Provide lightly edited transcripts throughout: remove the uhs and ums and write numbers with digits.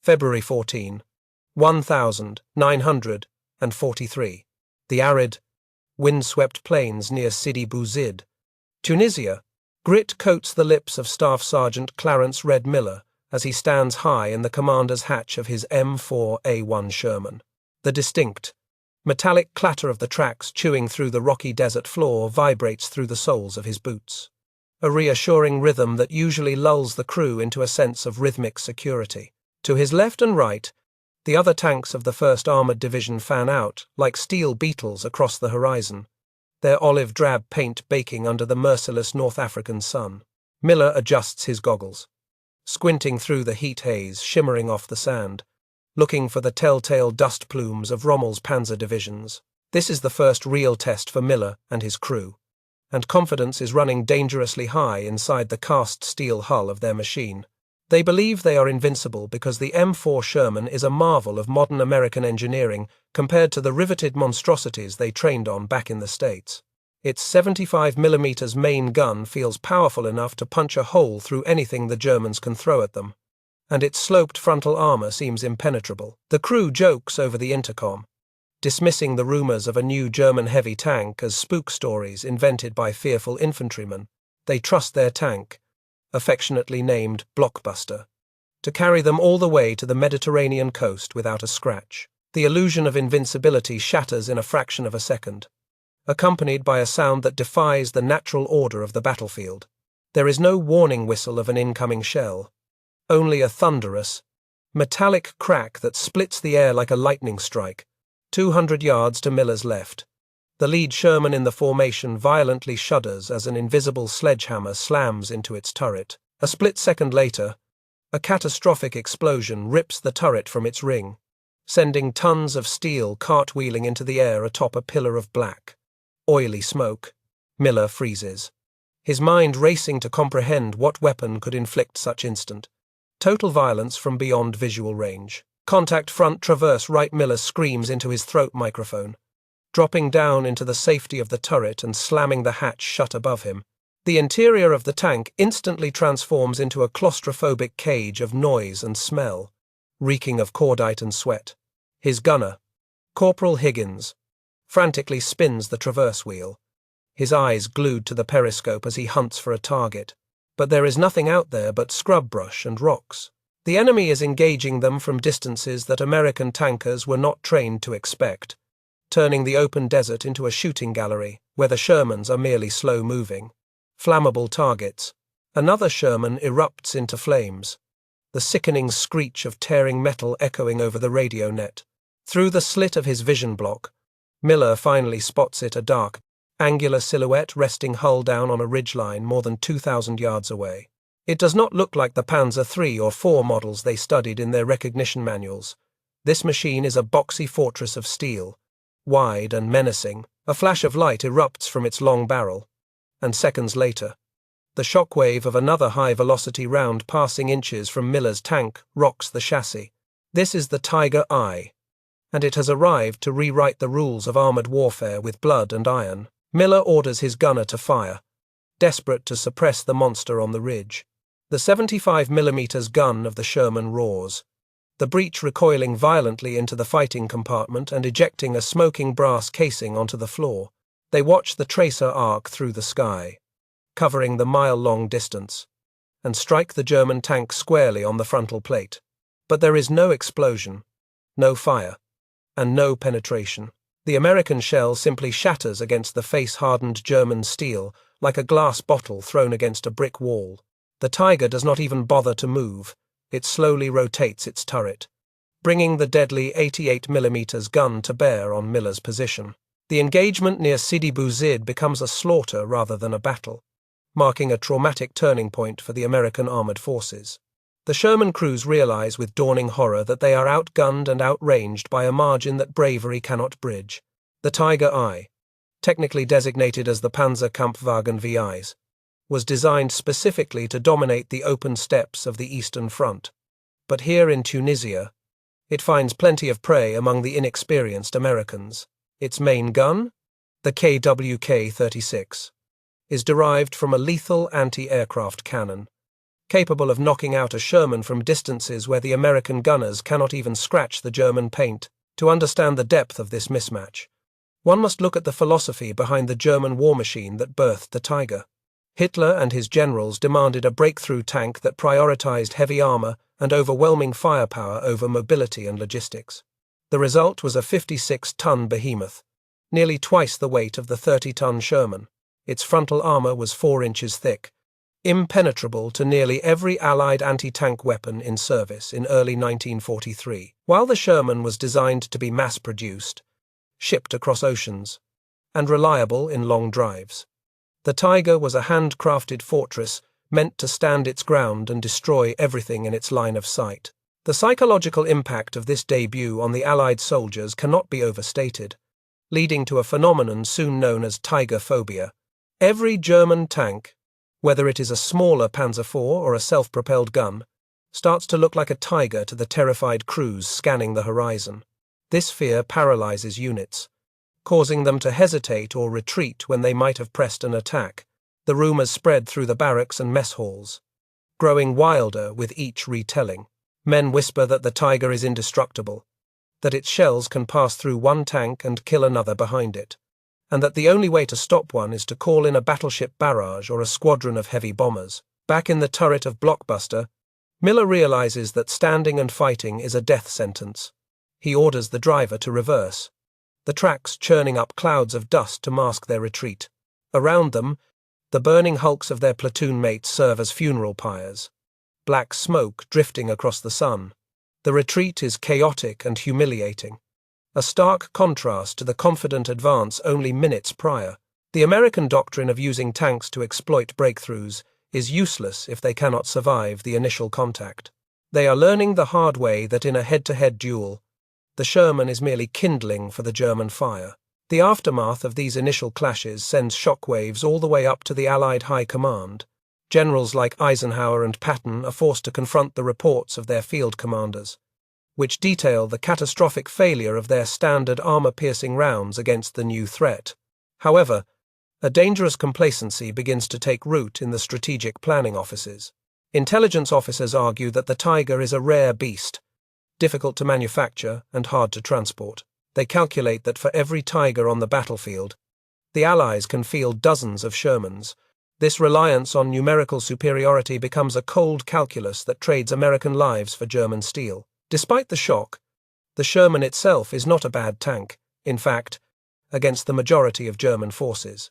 February 14, 1943. The arid, wind-swept plains near Sidi Bouzid, Tunisia. Grit coats the lips of Staff Sergeant Clarence Red Miller as he stands high in the commander's hatch of his M4 Sherman. The distinct, metallic clatter of the tracks chewing through the rocky desert floor vibrates through the soles of his boots, a reassuring rhythm that usually lulls the crew into a sense of rhythmic security. To his left and right, the other tanks of the 1st Armoured Division fan out like steel beetles across the horizon, their olive-drab paint baking under the merciless North African sun. Miller adjusts his goggles, squinting through the heat haze shimmering off the sand, looking for the telltale dust plumes of Rommel's panzer divisions. This is the first real test for Miller and his crew, and confidence is running dangerously high inside the cast steel hull of their machine. They believe they are invincible because the M4 Sherman is a marvel of modern American engineering compared to the riveted monstrosities they trained on back in the States. Its 75mm main gun feels powerful enough to punch a hole through anything the Germans can throw at them, and its sloped frontal armor seems impenetrable. The crew jokes over the intercom, dismissing the rumors of a new German heavy tank as spook stories invented by fearful infantrymen. They trust their tank, affectionately named Blockbuster, to carry them all the way to the Mediterranean coast without a scratch. The illusion of invincibility shatters in a fraction of a second, accompanied by a sound that defies the natural order of the battlefield. There is no warning whistle of an incoming shell, only a thunderous, metallic crack that splits the air like a lightning strike, 200 yards to Miller's left. The lead Sherman in the formation violently shudders as an invisible sledgehammer slams into its turret. A split second later, a catastrophic explosion rips the turret from its ring, sending tons of steel cartwheeling into the air atop a pillar of black, oily smoke. Miller freezes, his mind racing to comprehend what weapon could inflict such instant, total violence from beyond visual range. Contact front traverse right. Miller screams into his throat microphone, dropping down into the safety of the turret and slamming the hatch shut above him. The interior of the tank instantly transforms into a claustrophobic cage of noise and smell, reeking of cordite and sweat. His gunner, Corporal Higgins, frantically spins the traverse wheel, his eyes glued to the periscope as he hunts for a target. But there is nothing out there but scrub brush and rocks. The enemy is engaging them from distances that American tankers were not trained to expect, turning the open desert into a shooting gallery where the Shermans are merely slow-moving, flammable targets. Another Sherman erupts into flames, the sickening screech of tearing metal echoing over the radio net. Through the slit of his vision block, Miller finally spots it, a dark, angular silhouette resting hull down on a ridgeline more than 2,000 yards away. It does not look like the Panzer III or IV models they studied in their recognition manuals. This machine is a boxy fortress of steel, wide and menacing. A flash of light erupts from its long barrel, and seconds later, the shockwave of another high-velocity round passing inches from Miller's tank rocks the chassis. This is the WWII, and it has arrived to rewrite the rules of armored warfare with blood and iron. Miller orders his gunner to fire, desperate to suppress the monster on the ridge. The 75mm gun of the Sherman roars, the breech recoiling violently into the fighting compartment and ejecting a smoking brass casing onto the floor. They watch the tracer arc through the sky, covering the mile-long distance, and strike the German tank squarely on the frontal plate. But there is no explosion, no fire, and no penetration. The American shell simply shatters against the face-hardened German steel like a glass bottle thrown against a brick wall. The Tiger does not even bother to move. It slowly rotates its turret, bringing the deadly 88mm gun to bear on Miller's position. The engagement near Sidi Bouzid becomes a slaughter rather than a battle, marking a traumatic turning point for the American armored forces. The Sherman crews realize with dawning horror that they are outgunned and outranged by a margin that bravery cannot bridge. The Tiger I, technically designated as the Panzerkampfwagen VIs, was designed specifically to dominate the open steppes of the Eastern Front. But here in Tunisia, it finds plenty of prey among the inexperienced Americans. Its main gun, the KWK-36, is derived from a lethal anti-aircraft cannon, capable of knocking out a Sherman from distances where the American gunners cannot even scratch the German paint. To understand the depth of this mismatch, one must look at the philosophy behind the German war machine that birthed the Tiger. Hitler and his generals demanded a breakthrough tank that prioritized heavy armor and overwhelming firepower over mobility and logistics. The result was a 56-ton behemoth, nearly twice the weight of the 30-ton Sherman. Its frontal armor was 4 inches thick, impenetrable to nearly every Allied anti-tank weapon in service in early 1943. While the Sherman was designed to be mass-produced, shipped across oceans, and reliable in long drives, the Tiger was a handcrafted fortress meant to stand its ground and destroy everything in its line of sight. The psychological impact of this debut on the Allied soldiers cannot be overstated, leading to a phenomenon soon known as Tiger phobia. Every German tank, whether it is a smaller Panzer IV or a self-propelled gun, starts to look like a tiger to the terrified crews scanning the horizon. This fear paralyzes units, causing them to hesitate or retreat when they might have pressed an attack. The rumors spread through the barracks and mess halls, growing wilder with each retelling. Men whisper that the Tiger is indestructible, that its shells can pass through one tank and kill another behind it, and that the only way to stop one is to call in a battleship barrage or a squadron of heavy bombers. Back in the turret of Blockbuster, Miller realizes that standing and fighting is a death sentence. He orders the driver to reverse, the tracks churning up clouds of dust to mask their retreat. Around them, the burning hulks of their platoon mates serve as funeral pyres, black smoke drifting across the sun. The retreat is chaotic and humiliating, a stark contrast to the confident advance only minutes prior. The American doctrine of using tanks to exploit breakthroughs is useless if they cannot survive the initial contact. They are learning the hard way that in a head-to-head duel, the Sherman is merely kindling for the German fire. The aftermath of these initial clashes sends shockwaves all the way up to the Allied High Command. Generals like Eisenhower and Patton are forced to confront the reports of their field commanders, which detail the catastrophic failure of their standard armor-piercing rounds against the new threat. However, a dangerous complacency begins to take root in the strategic planning offices. Intelligence officers argue that the Tiger is a rare beast, difficult to manufacture and hard to transport. They calculate that for every Tiger on the battlefield, the Allies can field dozens of Shermans. This reliance on numerical superiority becomes a cold calculus that trades American lives for German steel. Despite the shock, the Sherman itself is not a bad tank, in fact, against the majority of German forces.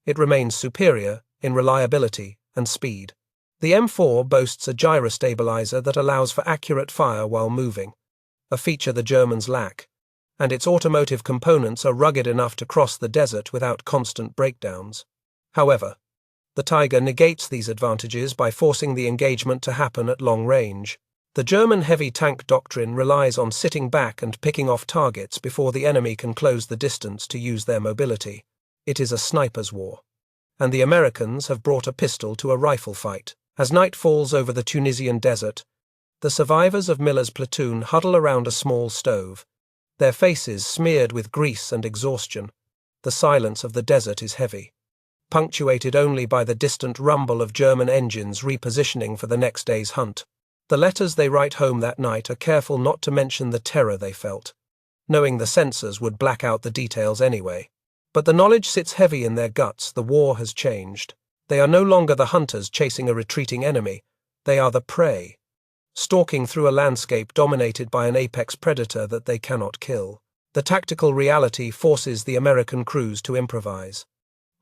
It remains superior in reliability and speed. The M4 boasts a gyrostabilizer that allows for accurate fire while moving, a feature the Germans lack, and its automotive components are rugged enough to cross the desert without constant breakdowns. However, the Tiger negates these advantages by forcing the engagement to happen at long range. The German heavy tank doctrine relies on sitting back and picking off targets before the enemy can close the distance to use their mobility. It is a sniper's war, and the Americans have brought a pistol to a rifle fight. As night falls over the Tunisian desert, the survivors of Miller's platoon huddle around a small stove, their faces smeared with grease and exhaustion. The silence of the desert is heavy, punctuated only by the distant rumble of German engines repositioning for the next day's hunt. The letters they write home that night are careful not to mention the terror they felt, knowing the censors would black out the details anyway. But the knowledge sits heavy in their guts. The war has changed. They are no longer the hunters chasing a retreating enemy. They are the prey, stalking through a landscape dominated by an apex predator that they cannot kill. The tactical reality forces the American crews to improvise,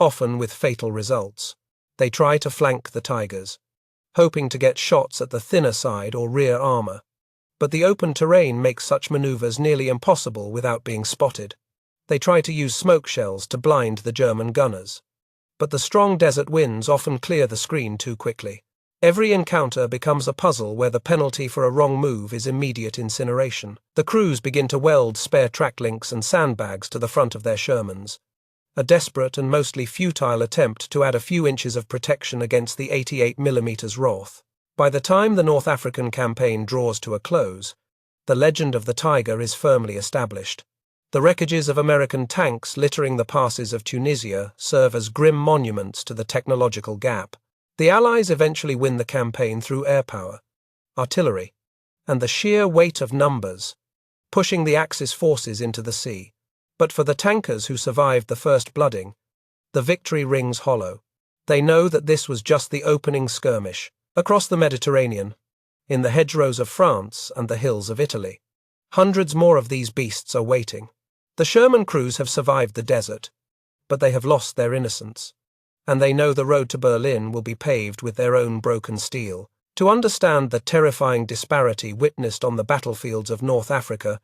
often with fatal results. They try to flank the Tigers, hoping to get shots at the thinner side or rear armor, but the open terrain makes such maneuvers nearly impossible without being spotted. They try to use smoke shells to blind the German gunners, but the strong desert winds often clear the screen too quickly. Every encounter becomes a puzzle where the penalty for a wrong move is immediate incineration. The crews begin to weld spare track links and sandbags to the front of their Shermans, a desperate and mostly futile attempt to add a few inches of protection against the 88mm Roth. By the time the North African campaign draws to a close, the legend of the Tiger is firmly established. The wreckages of American tanks littering the passes of Tunisia serve as grim monuments to the technological gap. The Allies eventually win the campaign through air power, artillery, and the sheer weight of numbers, pushing the Axis forces into the sea. But for the tankers who survived the first blooding, the victory rings hollow. They know that this was just the opening skirmish. Across the Mediterranean, in the hedgerows of France and the hills of Italy, hundreds more of these beasts are waiting. The Sherman crews have survived the desert, but they have lost their innocence, and they know the road to Berlin will be paved with their own broken steel. To understand the terrifying disparity witnessed on the battlefields of North Africa,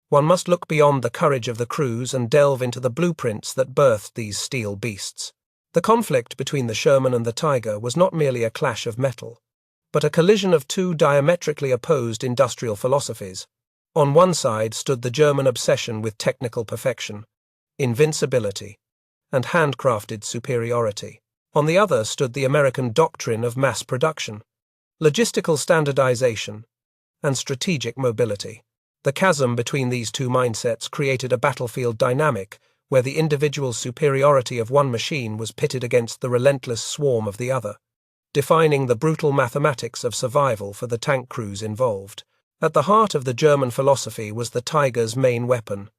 one must look beyond the courage of the crews and delve into the blueprints that birthed these steel beasts. The conflict between the Sherman and the Tiger was not merely a clash of metal, but a collision of two diametrically opposed industrial philosophies. On one side stood the German obsession with technical perfection, invincibility, and handcrafted superiority. On the other stood the American doctrine of mass production, logistical standardization, and strategic mobility. The chasm between these two mindsets created a battlefield dynamic where the individual superiority of one machine was pitted against the relentless swarm of the other, defining the brutal mathematics of survival for the tank crews involved. At the heart of the German philosophy was the Tiger's main weapon,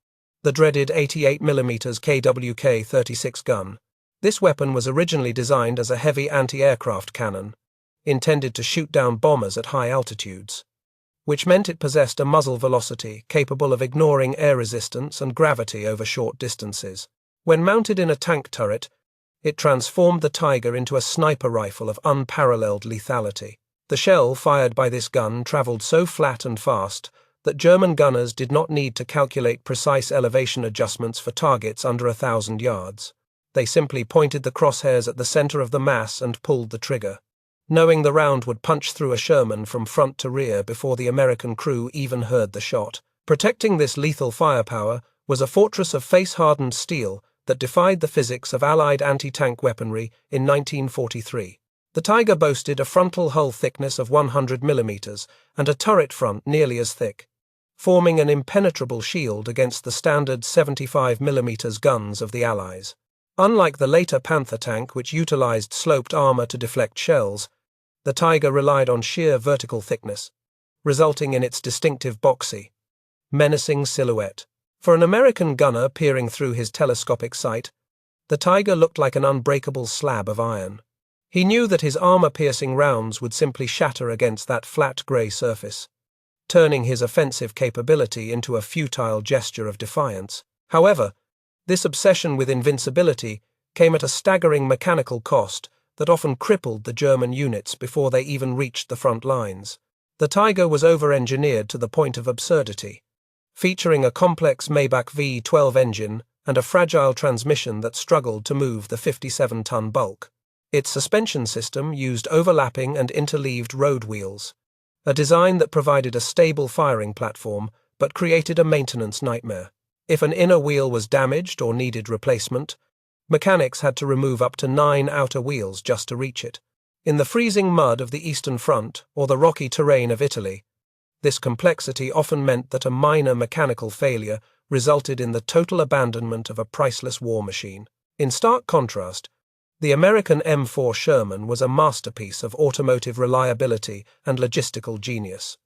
the dreaded 88mm KWK-36 gun. This weapon was originally designed as a heavy anti-aircraft cannon, intended to shoot down bombers at high altitudes, which meant it possessed a muzzle velocity capable of ignoring air resistance and gravity over short distances. When mounted in a tank turret, it transformed the Tiger into a sniper rifle of unparalleled lethality. The shell fired by this gun traveled so flat and fast that German gunners did not need to calculate precise elevation adjustments for targets under 1,000 yards. They simply pointed the crosshairs at the center of the mass and pulled the trigger, knowing the round would punch through a Sherman from front to rear before the American crew even heard the shot. Protecting this lethal firepower was a fortress of face-hardened steel that defied the physics of Allied anti-tank weaponry in 1943. The Tiger boasted a frontal hull thickness of 100mm and a turret front nearly as thick, forming an impenetrable shield against the standard 75mm guns of the Allies. Unlike the later Panther tank, which utilized sloped armor to deflect shells, the Tiger relied on sheer vertical thickness, resulting in its distinctive boxy, menacing silhouette. For an American gunner peering through his telescopic sight, the Tiger looked like an unbreakable slab of iron. He knew that his armor-piercing rounds would simply shatter against that flat grey surface, turning his offensive capability into a futile gesture of defiance. However, this obsession with invincibility came at a staggering mechanical cost that often crippled the German units before they even reached the front lines. The Tiger was over-engineered to the point of absurdity, featuring a complex Maybach V12 engine and a fragile transmission that struggled to move the 57-ton bulk. Its suspension system used overlapping and interleaved road wheels, a design that provided a stable firing platform but created a maintenance nightmare. If an inner wheel was damaged or needed replacement, mechanics had to remove up to 9 outer wheels just to reach it. In the freezing mud of the Eastern Front or the rocky terrain of Italy, this complexity often meant that a minor mechanical failure resulted in the total abandonment of a priceless war machine. In stark contrast, the American M4 Sherman was a masterpiece of automotive reliability and logistical genius.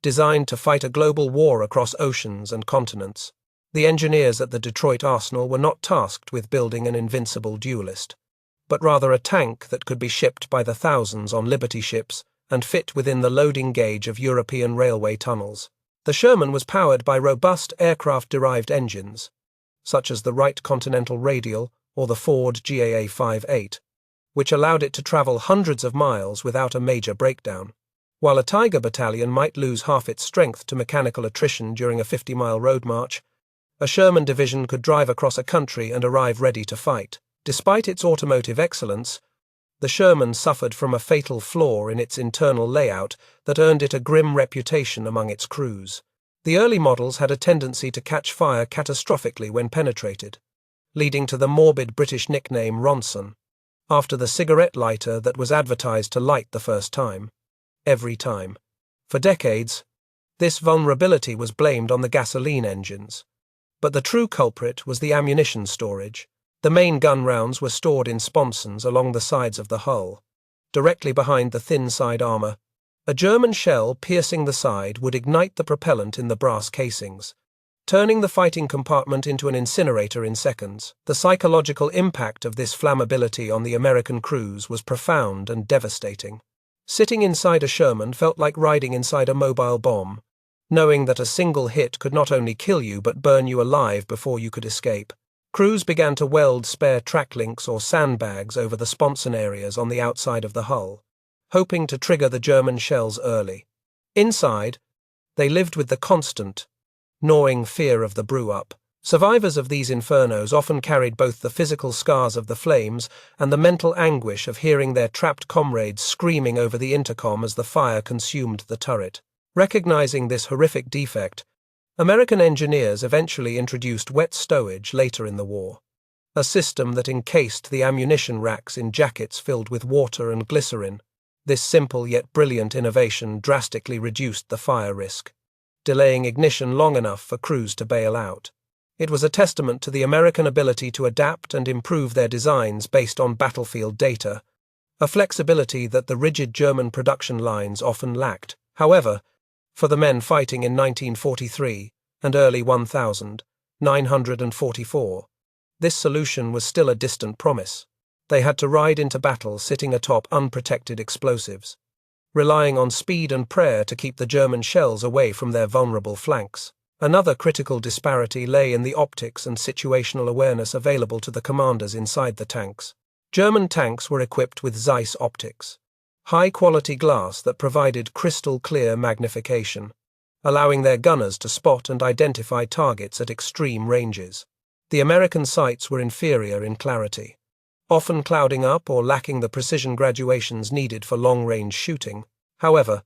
Designed to fight a global war across oceans and continents, the engineers at the Detroit Arsenal were not tasked with building an invincible duelist, but rather a tank that could be shipped by the thousands on Liberty ships and fit within the loading gauge of European railway tunnels. The Sherman was powered by robust aircraft-derived engines, such as the Wright Continental Radial or the Ford GAA-58, which allowed it to travel hundreds of miles without a major breakdown. While a Tiger battalion might lose half its strength to mechanical attrition during a 50-mile road march, a Sherman division could drive across a country and arrive ready to fight. Despite its automotive excellence, the Sherman suffered from a fatal flaw in its internal layout that earned it a grim reputation among its crews. The early models had a tendency to catch fire catastrophically when penetrated, leading to the morbid British nickname Ronson, after the cigarette lighter that was advertised to light the first time. Every time. For decades, this vulnerability was blamed on the gasoline engines. But the true culprit was the ammunition storage. The main gun rounds were stored in sponsons along the sides of the hull, directly behind the thin side armor. A German shell piercing the side would ignite the propellant in the brass casings, turning the fighting compartment into an incinerator in seconds. The psychological impact of this flammability on the American crews was profound and devastating. Sitting inside a Sherman felt like riding inside a mobile bomb, knowing that a single hit could not only kill you but burn you alive before you could escape. Crews began to weld spare track links or sandbags over the sponson areas on the outside of the hull, hoping to trigger the German shells early. Inside, they lived with the constant, gnawing fear of the brew-up. Survivors of these infernos often carried both the physical scars of the flames and the mental anguish of hearing their trapped comrades screaming over the intercom as the fire consumed the turret. Recognizing this horrific defect, American engineers eventually introduced wet stowage later in the war, a system that encased the ammunition racks in jackets filled with water and glycerin. This simple yet brilliant innovation drastically reduced the fire risk, delaying ignition long enough for crews to bail out. It was a testament to the American ability to adapt and improve their designs based on battlefield data, a flexibility that the rigid German production lines often lacked. However, for the men fighting in 1943 and early 1944, this solution was still a distant promise. They had to ride into battle sitting atop unprotected explosives, relying on speed and prayer to keep the German shells away from their vulnerable flanks. Another critical disparity lay in the optics and situational awareness available to the commanders inside the tanks. German tanks were equipped with Zeiss optics, high-quality glass that provided crystal-clear magnification, allowing their gunners to spot and identify targets at extreme ranges. The American sights were inferior in clarity, often clouding up or lacking the precision graduations needed for long-range shooting. However,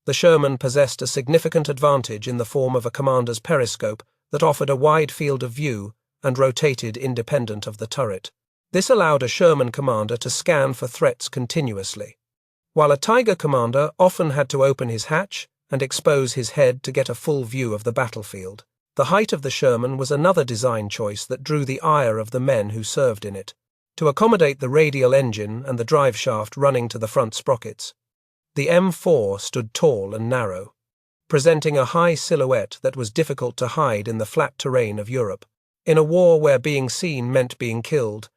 the Sherman possessed a significant advantage in the form of a commander's periscope that offered a wide field of view and rotated independent of the turret. This allowed a Sherman commander to scan for threats continuously, while a Tiger commander often had to open his hatch and expose his head to get a full view of the battlefield. The height of the Sherman was another design choice that drew the ire of the men who served in it. To accommodate the radial engine and the drive shaft running to the front sprockets, the M4 stood tall and narrow, presenting a high silhouette that was difficult to hide in the flat terrain of Europe. In a war where being seen meant being killed,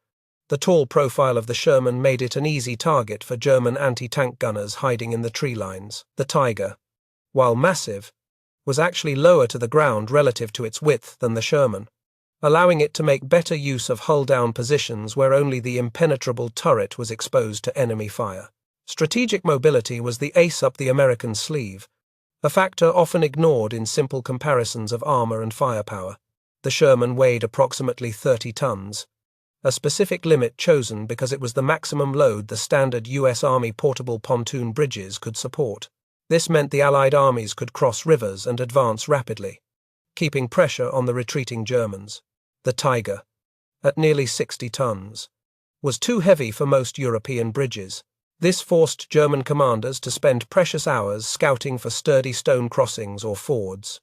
the tall profile of the Sherman made it an easy target for German anti-tank gunners hiding in the tree lines. The Tiger, while massive, was actually lower to the ground relative to its width than the Sherman, allowing it to make better use of hull-down positions where only the impenetrable turret was exposed to enemy fire. Strategic mobility was the ace up the American sleeve, a factor often ignored in simple comparisons of armor and firepower. The Sherman weighed approximately 30 tons, a specific limit chosen because it was the maximum load the standard U.S. Army portable pontoon bridges could support. This meant the Allied armies could cross rivers and advance rapidly, keeping pressure on the retreating Germans. The Tiger, at nearly 60 tons, was too heavy for most European bridges. This forced German commanders to spend precious hours scouting for sturdy stone crossings or fords,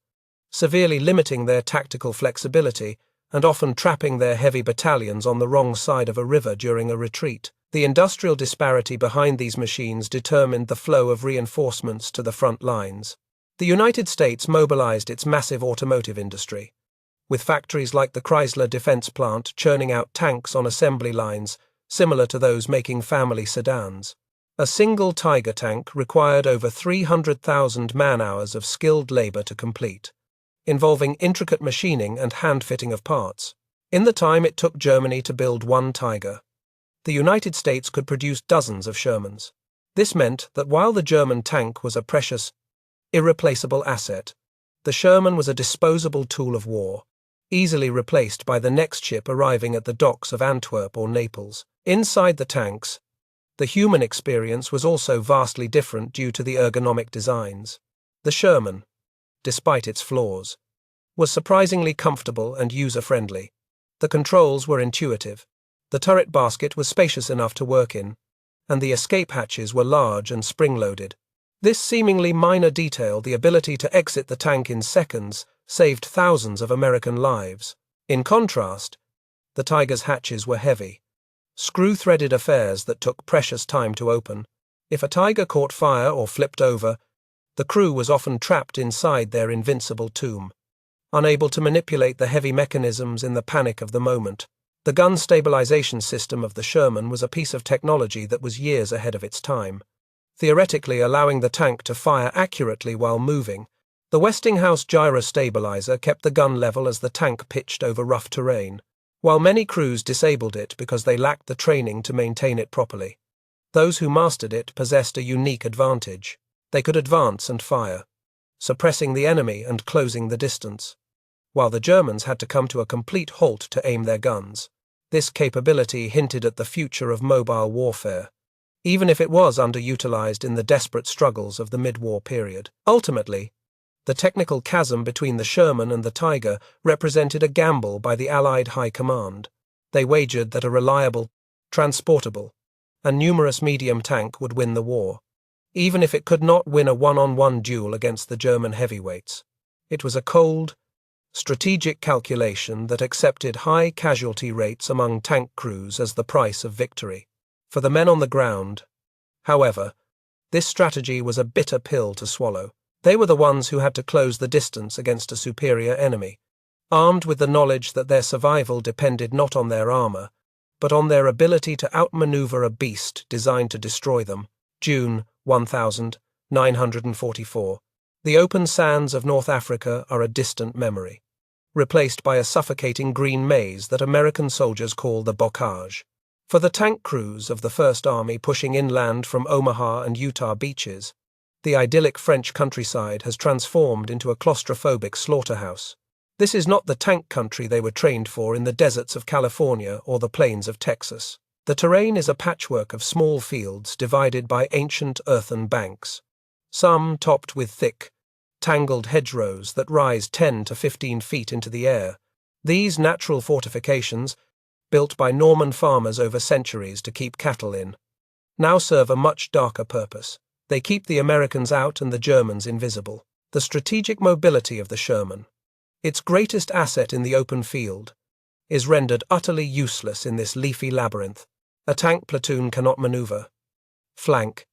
severely limiting their tactical flexibility and often trapping their heavy battalions on the wrong side of a river during a retreat. The industrial disparity behind these machines determined the flow of reinforcements to the front lines. The United States mobilized its massive automotive industry, with factories like the Chrysler Defense Plant churning out tanks on assembly lines similar to those making family sedans. A single Tiger tank required over 300,000 man-hours of skilled labor to complete, involving intricate machining and hand-fitting of parts. In the time it took Germany to build one Tiger, the United States could produce dozens of Shermans. This meant that while the German tank was a precious, irreplaceable asset, the Sherman was a disposable tool of war, easily replaced by the next ship arriving at the docks of Antwerp or Naples. Inside the tanks, the human experience was also vastly different due to the ergonomic designs. The Sherman, despite its flaws, was surprisingly comfortable and user-friendly. The controls were intuitive. The turret basket was spacious enough to work in, and the escape hatches were large and spring-loaded. This seemingly minor detail, the ability to exit the tank in seconds, saved thousands of American lives. In contrast, the Tiger's hatches were heavy, screw-threaded affairs that took precious time to open. If a Tiger caught fire or flipped over, the crew was often trapped inside their invincible tomb, unable to manipulate the heavy mechanisms in the panic of the moment. The gun stabilization system of the Sherman was a piece of technology that was years ahead of its time, theoretically allowing the tank to fire accurately while moving. The Westinghouse gyrostabilizer kept the gun level as the tank pitched over rough terrain, while many crews disabled it because they lacked the training to maintain it properly. Those who mastered it possessed a unique advantage. They could advance and fire, suppressing the enemy and closing the distance, while the Germans had to come to a complete halt to aim their guns. This capability hinted at the future of mobile warfare, even if it was underutilized in the desperate struggles of the mid-war period. Ultimately, the technical chasm between the Sherman and the Tiger represented a gamble by the Allied High Command. They wagered that a reliable, transportable, and numerous medium tank would win the war, even if it could not win a one-on-one duel against the German heavyweights. It was a cold, strategic calculation that accepted high casualty rates among tank crews as the price of victory. For the men on the ground, however, this strategy was a bitter pill to swallow. They were the ones who had to close the distance against a superior enemy, armed with the knowledge that their survival depended not on their armor, but on their ability to outmaneuver a beast designed to destroy them. June 1944. The open sands of North Africa are a distant memory, replaced by a suffocating green maze that American soldiers call the bocage. For the tank crews of the First Army pushing inland from Omaha and Utah beaches, the idyllic French countryside has transformed into a claustrophobic slaughterhouse. This is not the tank country they were trained for in the deserts of California or the plains of Texas. The terrain is a patchwork of small fields divided by ancient earthen banks, some topped with thick, tangled hedgerows that rise 10 to 15 feet into the air. These natural fortifications, built by Norman farmers over centuries to keep cattle in, now serve a much darker purpose. They keep the Americans out and the Germans invisible. The strategic mobility of the Sherman, its greatest asset in the open field, is rendered utterly useless in this leafy labyrinth. A tank platoon cannot maneuver, flank,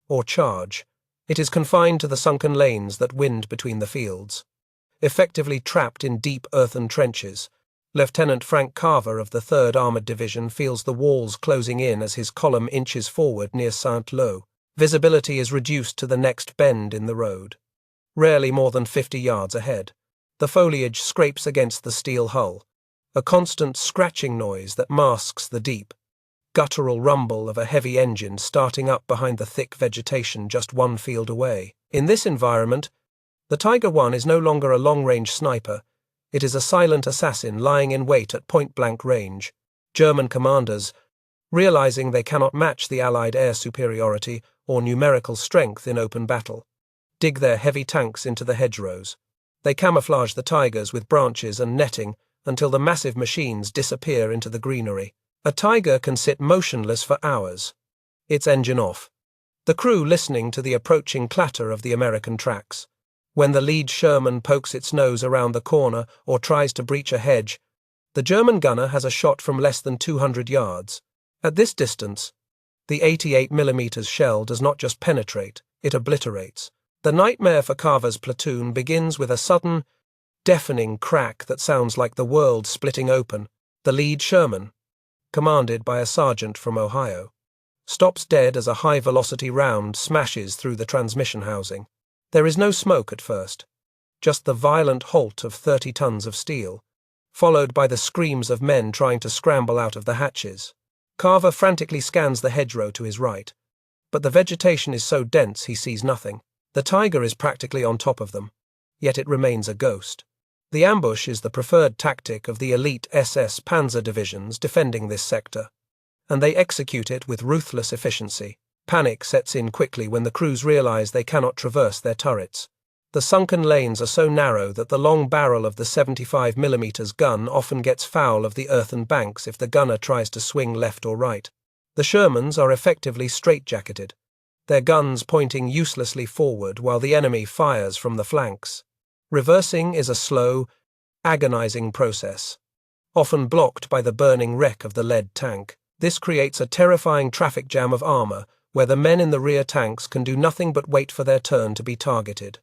or charge. It is confined to the sunken lanes that wind between the fields. Effectively trapped in deep earthen trenches, Lieutenant Frank Carver of the 3rd Armored Division feels the walls closing in as his column inches forward near Saint-Lô. Visibility is reduced to the next bend in the road, rarely more than 50 yards ahead. The foliage scrapes against the steel hull, a constant scratching noise that masks the deep, guttural rumble of a heavy engine starting up behind the thick vegetation just 1 field away. In this environment, the Tiger I is no longer a long-range sniper. It is a silent assassin lying in wait at point-blank range. German commanders, realizing they cannot match the Allied air superiority or numerical strength in open battle, dig their heavy tanks into the hedgerows. They camouflage the Tigers with branches and netting until the massive machines disappear into the greenery. A Tiger can sit motionless for hours, its engine off, the crew listening to the approaching clatter of the American tracks. When the lead Sherman pokes its nose around the corner or tries to breach a hedge, the German gunner has a shot from less than 200 yards. At this distance, the 88mm shell does not just penetrate, it obliterates. The nightmare for Carver's platoon begins with a sudden, deafening crack that sounds like the world splitting open. The lead Sherman, commanded by a sergeant from Ohio, stops dead as a high-velocity round smashes through the transmission housing. There is no smoke at first, just the violent halt of 30 tons of steel, followed by the screams of men trying to scramble out of the hatches. Carver frantically scans the hedgerow to his right, but the vegetation is so dense he sees nothing. The Tiger is practically on top of them, yet it remains a ghost. The ambush is the preferred tactic of the elite SS Panzer divisions defending this sector, and they execute it with ruthless efficiency. Panic sets in quickly when the crews realize they cannot traverse their turrets. The sunken lanes are so narrow that the long barrel of the 75mm gun often gets foul of the earthen banks if the gunner tries to swing left or right. The Shermans are effectively straitjacketed, their guns pointing uselessly forward while the enemy fires from the flanks. Reversing is a slow, agonizing process, often blocked by the burning wreck of the lead tank. This creates a terrifying traffic jam of armor where the men in the rear tanks can do nothing but wait for their turn to be targeted,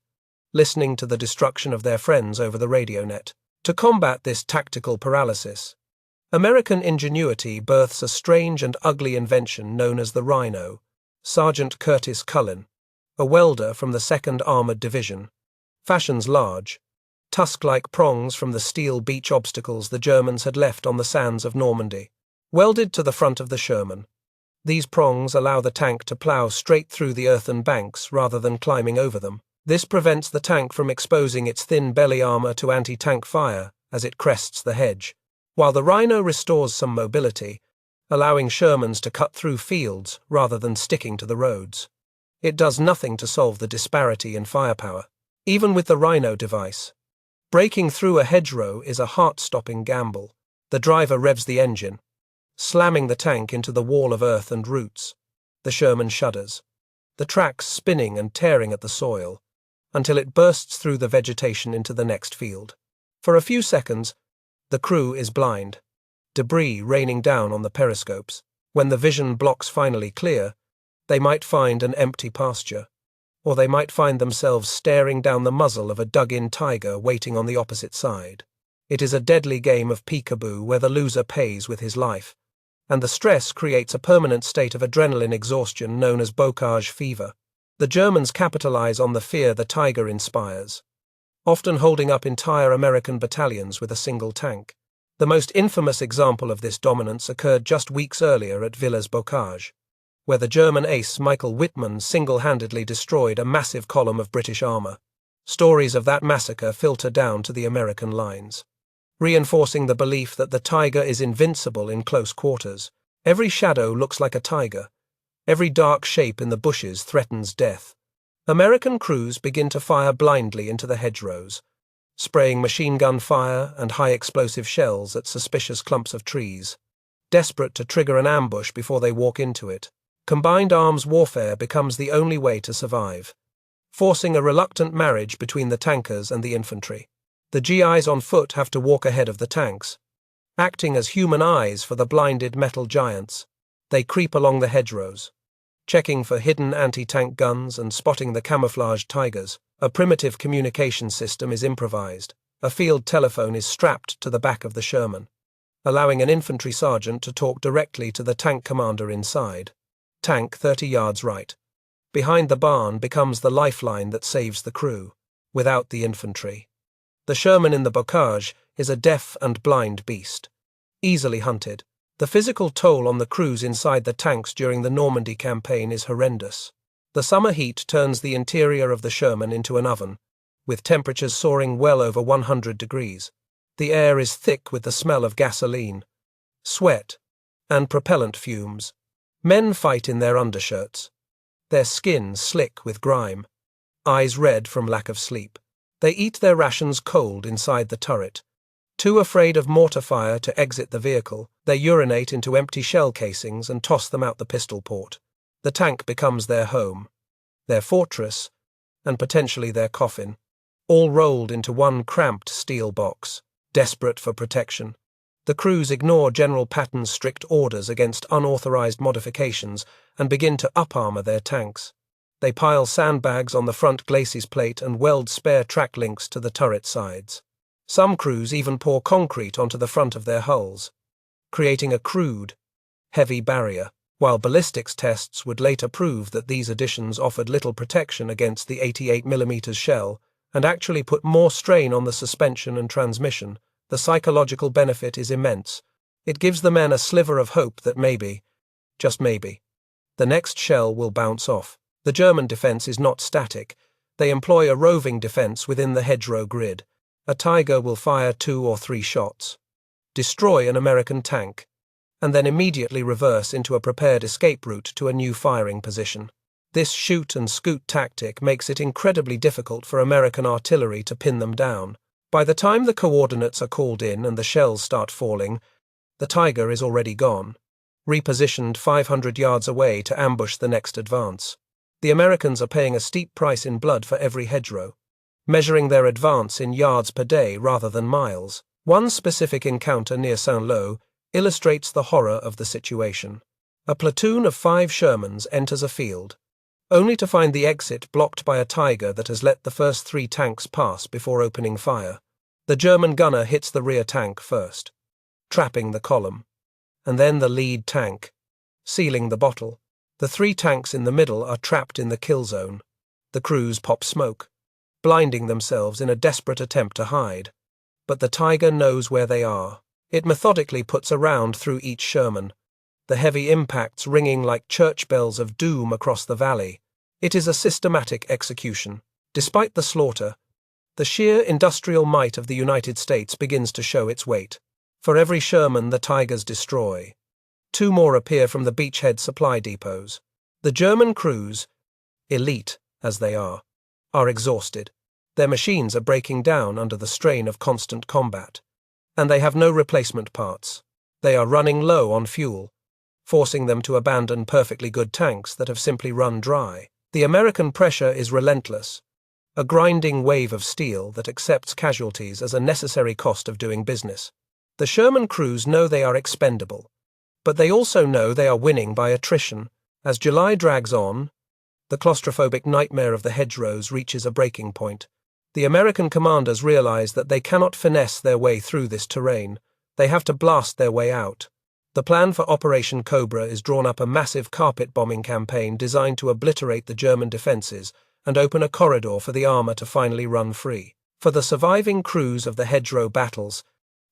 listening to the destruction of their friends over the radio net. To combat this tactical paralysis, American ingenuity births a strange and ugly invention known as the Rhino. Sergeant Curtis Cullen, a welder from the 2nd Armored Division, fashions large, tusk-like prongs from the steel beach obstacles the Germans had left on the sands of Normandy. Welded to the front of the Sherman, these prongs allow the tank to plow straight through the earthen banks rather than climbing over them. This prevents the tank from exposing its thin belly armor to anti-tank fire as it crests the hedge, while the Rhino restores some mobility, allowing Shermans to cut through fields rather than sticking to the roads. It does nothing to solve the disparity in firepower. Even with the Rhino device, breaking through a hedgerow is a heart-stopping gamble. The driver revs the engine, slamming the tank into the wall of earth and roots. The Sherman shudders, the tracks spinning and tearing at the soil, until it bursts through the vegetation into the next field. For a few seconds, the crew is blind, debris raining down on the periscopes. When the vision blocks finally clear, they might find an empty pasture, or they might find themselves staring down the muzzle of a dug-in tiger waiting on the opposite side. It is a deadly game of peekaboo where the loser pays with his life, and the stress creates a permanent state of adrenaline exhaustion known as bocage fever. The Germans capitalize on the fear the tiger inspires, often holding up entire American battalions with a single tank. The most infamous example of this dominance occurred just weeks earlier at Villers-Bocage, where the German ace Michael Wittmann single-handedly destroyed a massive column of British armor. Stories of that massacre filter down to the American lines, reinforcing the belief that the tiger is invincible in close quarters. Every shadow looks like a tiger. Every dark shape in the bushes threatens death. American crews begin to fire blindly into the hedgerows, spraying machine gun fire and high-explosive shells at suspicious clumps of trees, desperate to trigger an ambush before they walk into it. Combined arms warfare becomes the only way to survive, forcing a reluctant marriage between the tankers and the infantry. The GIs on foot have to walk ahead of the tanks, acting as human eyes for the blinded metal giants. They creep along the hedgerows, checking for hidden anti-tank guns and spotting the camouflaged tigers. A primitive communication system is improvised. A field telephone is strapped to the back of the Sherman, allowing an infantry sergeant to talk directly to the tank commander inside. Tank 30 yards right. Behind the barn becomes the lifeline that saves the crew. Without the infantry, the Sherman in the bocage is a deaf and blind beast, easily hunted. The physical toll on the crews inside the tanks during the Normandy campaign is horrendous. The summer heat turns the interior of the Sherman into an oven, with temperatures soaring well over 100 degrees. The air is thick with the smell of gasoline, sweat, and propellant fumes. Men fight in their undershirts, their skin slick with grime, eyes red from lack of sleep. They eat their rations cold inside the turret. Too afraid of mortar fire to exit the vehicle, they urinate into empty shell casings and toss them out the pistol port. The tank becomes their home, their fortress, and potentially their coffin, all rolled into one cramped steel box, desperate for protection. The crews ignore General Patton's strict orders against unauthorized modifications and begin to up-armor their tanks. They pile sandbags on the front glacis plate and weld spare track links to the turret sides. Some crews even pour concrete onto the front of their hulls, creating a crude, heavy barrier, while ballistics tests would later prove that these additions offered little protection against the 88mm shell and actually put more strain on the suspension and transmission. The psychological benefit is immense. It gives the men a sliver of hope that maybe, just maybe, the next shell will bounce off. The German defense is not static. They employ a roving defense within the hedgerow grid. A tiger will fire 2 or 3 shots, destroy an American tank, and then immediately reverse into a prepared escape route to a new firing position. This shoot and scoot tactic makes it incredibly difficult for American artillery to pin them down. By the time the coordinates are called in and the shells start falling, the tiger is already gone, repositioned 500 yards away to ambush the next advance. The Americans are paying a steep price in blood for every hedgerow, measuring their advance in yards per day rather than miles. One specific encounter near Saint-Lô illustrates the horror of the situation. A platoon of 5 Shermans enters a field, only to find the exit blocked by a Tiger that has let the first 3 tanks pass before opening fire. The German gunner hits the rear tank first, trapping the column, and then the lead tank, sealing the bottle. The 3 tanks in the middle are trapped in the kill zone. The crews pop smoke, blinding themselves in a desperate attempt to hide. But the Tiger knows where they are. It methodically puts a round through each Sherman, the heavy impacts ringing like church bells of doom across the valley. It is a systematic execution. Despite the slaughter, the sheer industrial might of the United States begins to show its weight. For every Sherman the Tigers destroy, 2 more appear from the beachhead supply depots. The German crews, elite as they are exhausted. Their machines are breaking down under the strain of constant combat, and they have no replacement parts. They are running low on fuel, forcing them to abandon perfectly good tanks that have simply run dry. The American pressure is relentless, a grinding wave of steel that accepts casualties as a necessary cost of doing business. The Sherman crews know they are expendable, but they also know they are winning by attrition. As July drags on, the claustrophobic nightmare of the hedgerows reaches a breaking point. The American commanders realize that they cannot finesse their way through this terrain. They have to blast their way out. The plan for Operation Cobra is drawn up a massive carpet bombing campaign designed to obliterate the German defenses and open a corridor for the armor to finally run free. For the surviving crews of the hedgerow battles,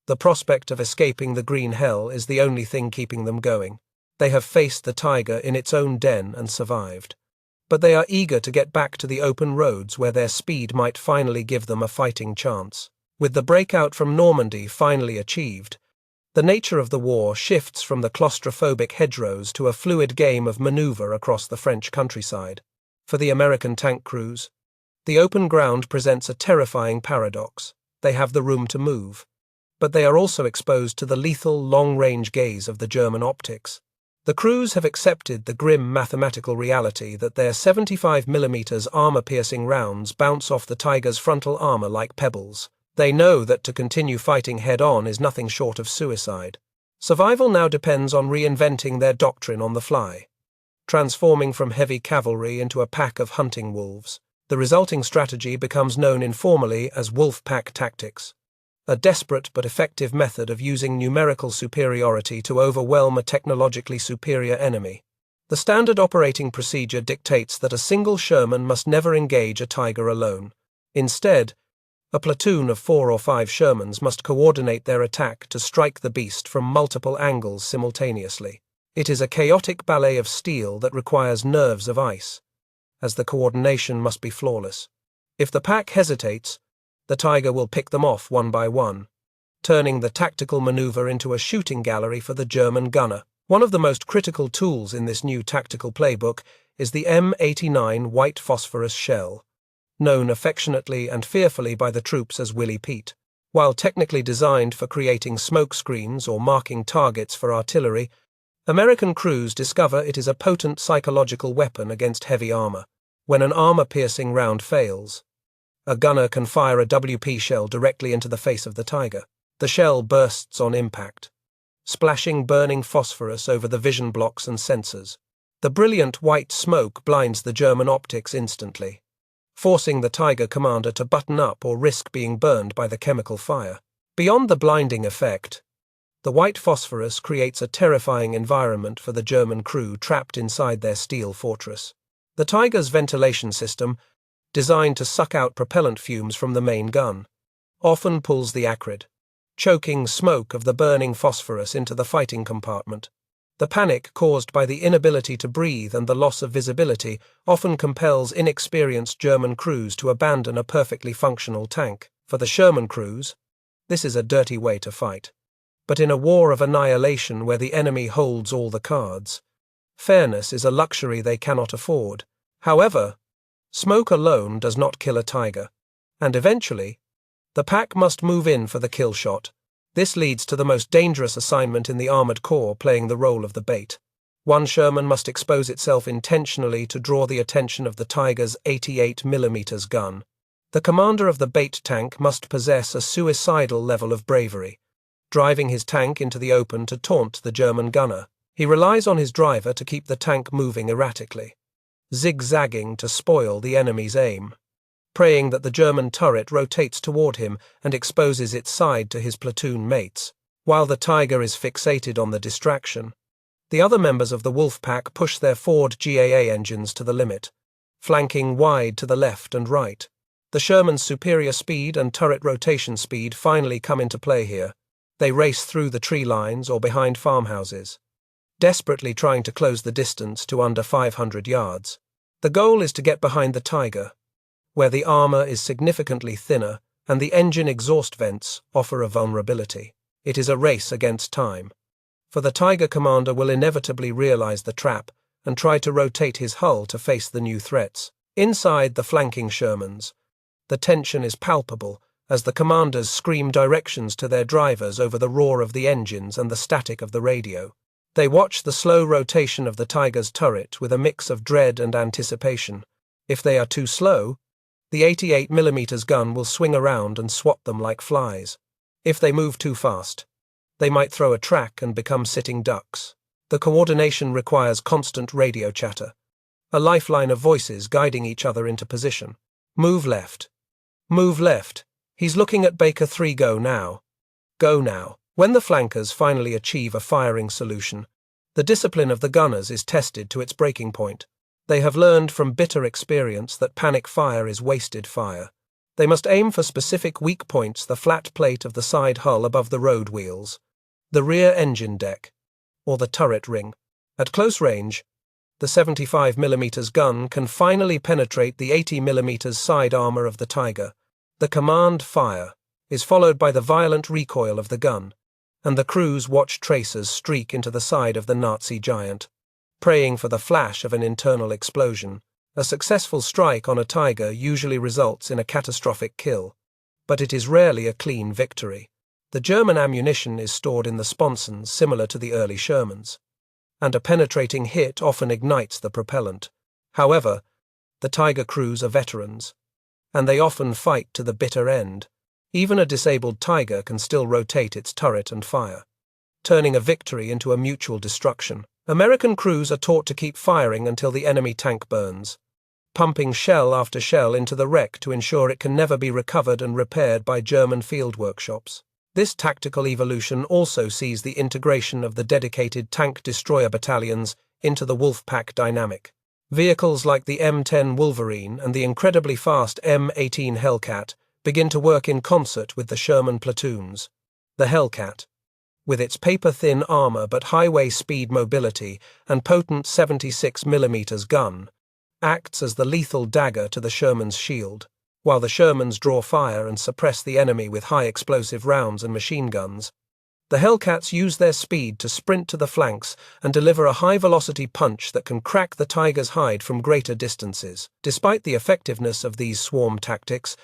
the prospect of escaping the green hell is the only thing keeping them going. They have faced the Tiger in its own den and survived. But they are eager to get back to the open roads where their speed might finally give them a fighting chance. With the breakout from Normandy finally achieved, the nature of the war shifts from the claustrophobic hedgerows to a fluid game of maneuver across the French countryside. For the American tank crews, the open ground presents a terrifying paradox. They have the room to move, but they are also exposed to the lethal long-range gaze of the German optics. The crews have accepted the grim mathematical reality that their 75mm armor-piercing rounds bounce off the Tiger's frontal armor like pebbles. They know that to continue fighting head-on is nothing short of suicide. Survival now depends on reinventing their doctrine on the fly, transforming from heavy cavalry into a pack of hunting wolves. The resulting strategy becomes known informally as wolf pack tactics, a desperate but effective method of using numerical superiority to overwhelm a technologically superior enemy. The standard operating procedure dictates that a single Sherman must never engage a Tiger alone. Instead, a platoon of 4 or 5 Shermans must coordinate their attack to strike the beast from multiple angles simultaneously. It is a chaotic ballet of steel that requires nerves of ice, as the coordination must be flawless. If the pack hesitates, the Tiger will pick them off one by one, turning the tactical maneuver into a shooting gallery for the German gunner. One of the most critical tools in this new tactical playbook is the M89 white phosphorus shell, known affectionately and fearfully by the troops as Willie Pete. While technically designed for creating smoke screens or marking targets for artillery, American crews discover it is a potent psychological weapon against heavy armor. When an armor-piercing round fails, a gunner can fire a WP shell directly into the face of the Tiger. The shell bursts on impact, splashing burning phosphorus over the vision blocks and sensors. The brilliant white smoke blinds the German optics instantly, forcing the Tiger commander to button up or risk being burned by the chemical fire. Beyond the blinding effect, the white phosphorus creates a terrifying environment for the German crew trapped inside their steel fortress. The Tiger's ventilation system, designed to suck out propellant fumes from the main gun, often pulls the acrid, choking smoke of the burning phosphorus into the fighting compartment. The panic caused by the inability to breathe and the loss of visibility often compels inexperienced German crews to abandon a perfectly functional tank. For the Sherman crews, this is a dirty way to fight. But in a war of annihilation where the enemy holds all the cards, fairness is a luxury they cannot afford. However, smoke alone does not kill a Tiger, and eventually, the pack must move in for the kill shot. This leads to the most dangerous assignment in the armored corps playing the role of the bait. One Sherman must expose itself intentionally to draw the attention of the Tiger's 88mm gun. The commander of the bait tank must possess a suicidal level of bravery, driving his tank into the open to taunt the German gunner. He relies on his driver to keep the tank moving erratically, zigzagging to spoil the enemy's aim, praying that the German turret rotates toward him and exposes its side to his platoon mates. While the Tiger is fixated on the distraction, the other members of the Wolf Pack push their Ford GAA engines to the limit, flanking wide to the left and right. The Sherman's superior speed and turret rotation speed finally come into play here. They race through the tree lines or behind farmhouses, desperately trying to close the distance to under 500 yards. The goal is to get behind the Tiger, where the armor is significantly thinner and the engine exhaust vents offer a vulnerability. It is a race against time, for the Tiger commander will inevitably realize the trap and try to rotate his hull to face the new threats. Inside the flanking Shermans, the tension is palpable as the commanders scream directions to their drivers over the roar of the engines and the static of the radio. They watch the slow rotation of the Tiger's turret with a mix of dread and anticipation. If they are too slow, the 88mm gun will swing around and swat them like flies. If they move too fast, they might throw a track and become sitting ducks. The coordination requires constant radio chatter, a lifeline of voices guiding each other into position. Move left. Move left. He's looking at Baker 3. Go now. Go now. When the flankers finally achieve a firing solution, the discipline of the gunners is tested to its breaking point. They have learned from bitter experience that panic fire is wasted fire. They must aim for specific weak points: the flat plate of the side hull above the road wheels, the rear engine deck, or the turret ring. At close range, the 75mm gun can finally penetrate the 80mm side armor of the Tiger. The command fire is followed by the violent recoil of the gun, and the crews watch tracers streak into the side of the Nazi giant, praying for the flash of an internal explosion. A successful strike on a Tiger usually results in a catastrophic kill, but it is rarely a clean victory. The German ammunition is stored in the sponsons similar to the early Shermans, and a penetrating hit often ignites the propellant. However, the Tiger crews are veterans, and they often fight to the bitter end. Even a disabled Tiger can still rotate its turret and fire, turning a victory into a mutual destruction. American crews are taught to keep firing until the enemy tank burns, pumping shell after shell into the wreck to ensure it can never be recovered and repaired by German field workshops. This tactical evolution also sees the integration of the dedicated tank destroyer battalions into the Wolfpack dynamic. Vehicles like the M10 Wolverine and the incredibly fast M18 Hellcat begin to work in concert with the Sherman platoons. The Hellcat, with its paper-thin armor but highway speed mobility and potent 76mm gun, acts as the lethal dagger to the Sherman's shield. While the Shermans draw fire and suppress the enemy with high-explosive rounds and machine guns, the Hellcats use their speed to sprint to the flanks and deliver a high-velocity punch that can crack the Tiger's hide from greater distances. Despite the effectiveness of these swarm tactics,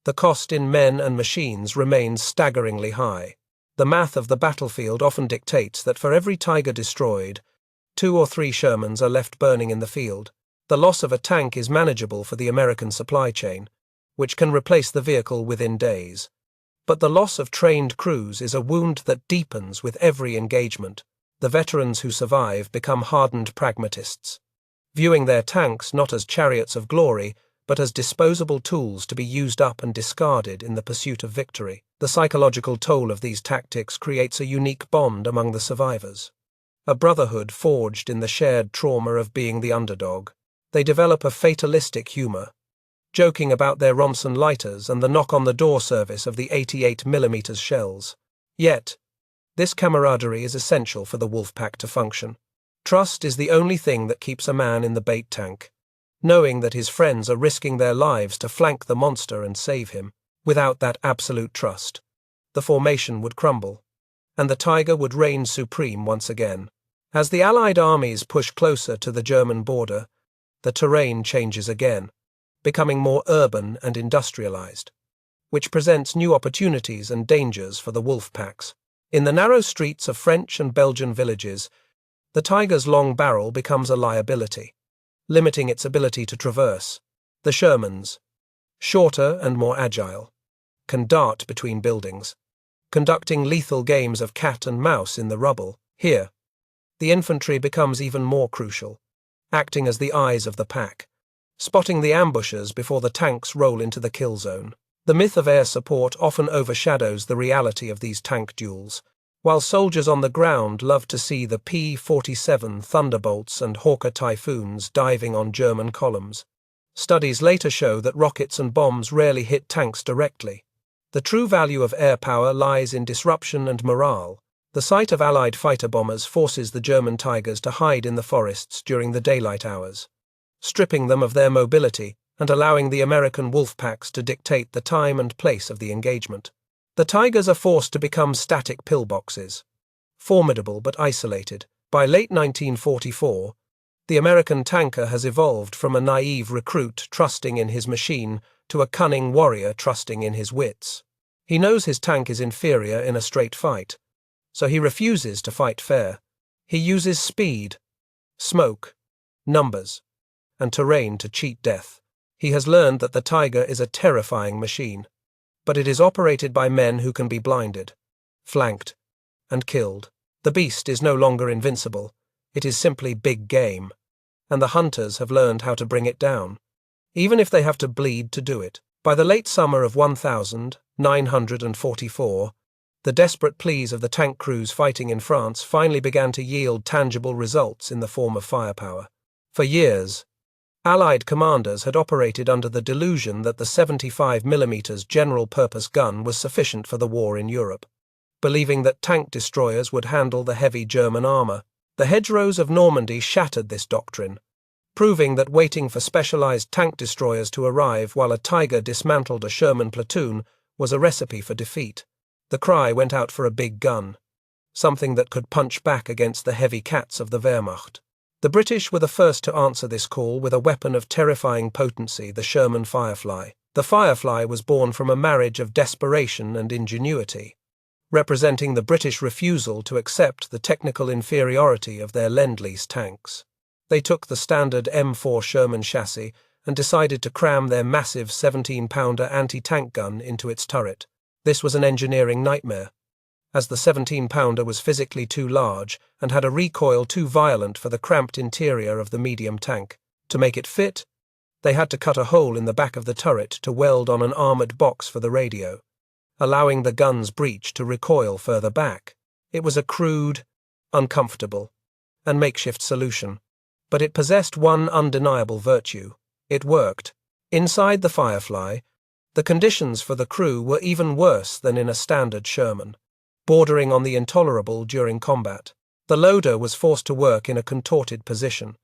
the cost in men and machines remains staggeringly high. The math of the battlefield often dictates that for every Tiger destroyed, 2 or 3 Shermans are left burning in the field. The loss of a tank is manageable for the American supply chain, which can replace the vehicle within days. But the loss of trained crews is a wound that deepens with every engagement. The veterans who survive become hardened pragmatists, viewing their tanks not as chariots of glory, but as disposable tools to be used up and discarded in the pursuit of victory. The psychological toll of these tactics creates a unique bond among the survivors, a brotherhood forged in the shared trauma of being the underdog. They develop a fatalistic humor, joking about their Ronson lighters and the knock-on-the-door service of the 88mm shells. Yet, this camaraderie is essential for the Wolfpack to function. Trust is the only thing that keeps a man in the bait tank, knowing that his friends are risking their lives to flank the monster and save him. Without that absolute trust, the formation would crumble, and the Tiger would reign supreme once again. As the Allied armies push closer to the German border, the terrain changes again, becoming more urban and industrialized, which presents new opportunities and dangers for the wolf packs. In the narrow streets of French and Belgian villages, the Tiger's long barrel becomes a liability, limiting its ability to traverse. The Shermans, shorter and more agile, can dart between buildings, conducting lethal games of cat and mouse in the rubble. Here, the infantry becomes even more crucial, acting as the eyes of the pack, spotting the ambushers before the tanks roll into the kill zone. The myth of air support often overshadows the reality of these tank duels. While soldiers on the ground love to see the P-47 Thunderbolts and Hawker Typhoons diving on German columns, studies later show that rockets and bombs rarely hit tanks directly. The true value of air power lies in disruption and morale. The sight of Allied fighter bombers forces the German Tigers to hide in the forests during the daylight hours, stripping them of their mobility and allowing the American wolf packs to dictate the time and place of the engagement. The Tigers are forced to become static pillboxes, formidable but isolated. By late 1944, the American tanker has evolved from a naive recruit trusting in his machine to a cunning warrior trusting in his wits. He knows his tank is inferior in a straight fight, so he refuses to fight fair. He uses speed, smoke, numbers, and terrain to cheat death. He has learned that the Tiger is a terrifying machine, but it is operated by men who can be blinded, flanked, and killed. The beast is no longer invincible. It is simply big game, and the hunters have learned how to bring it down, even if they have to bleed to do it. By the late summer of 1944, the desperate pleas of the tank crews fighting in France finally began to yield tangible results in the form of firepower. For years, Allied commanders had operated under the delusion that the 75mm general-purpose gun was sufficient for the war in Europe, believing that tank destroyers would handle the heavy German armor. The hedgerows of Normandy shattered this doctrine, proving that waiting for specialized tank destroyers to arrive while a Tiger dismantled a Sherman platoon was a recipe for defeat. The cry went out for a big gun, something that could punch back against the heavy cats of the Wehrmacht. The British were the first to answer this call with a weapon of terrifying potency, the Sherman Firefly. The Firefly was born from a marriage of desperation and ingenuity, representing the British refusal to accept the technical inferiority of their Lend-Lease tanks. They took the standard M4 Sherman chassis and decided to cram their massive 17-pounder anti-tank gun into its turret. This was an engineering nightmare, as the 17-pounder was physically too large and had a recoil too violent for the cramped interior of the medium tank. To make it fit, they had to cut a hole in the back of the turret to weld on an armored box for the radio, allowing the gun's breech to recoil further back. It was a crude, uncomfortable, and makeshift solution, but it possessed one undeniable virtue. It worked. Inside the Firefly, the conditions for the crew were even worse than in a standard Sherman, bordering on the intolerable during combat. The loader was forced to work in a contorted position,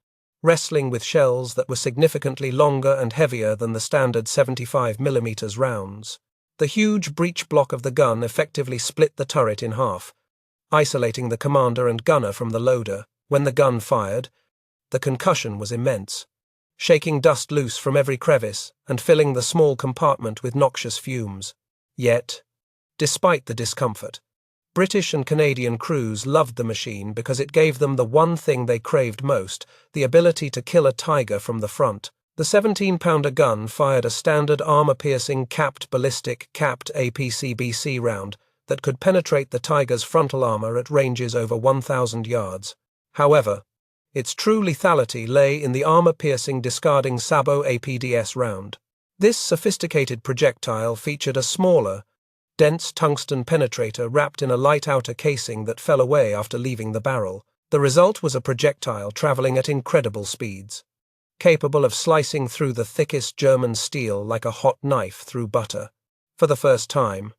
wrestling with shells that were significantly longer and heavier than the standard 75mm rounds. The huge breech block of the gun effectively split the turret in half, isolating the commander and gunner from the loader. When the gun fired, the concussion was immense, shaking dust loose from every crevice and filling the small compartment with noxious fumes. Yet, despite the discomfort, British and Canadian crews loved the machine because it gave them the one thing they craved most, the ability to kill a Tiger from the front. The 17-pounder gun fired a standard armor-piercing capped APCBC round that could penetrate the Tiger's frontal armor at ranges over 1,000 yards. However, its true lethality lay in the armor-piercing discarding Sabo APDS round. This sophisticated projectile featured a smaller, dense tungsten penetrator wrapped in a light outer casing that fell away after leaving the barrel. The result was a projectile traveling at incredible speeds, capable of slicing through the thickest German steel like a hot knife through butter. For the first time,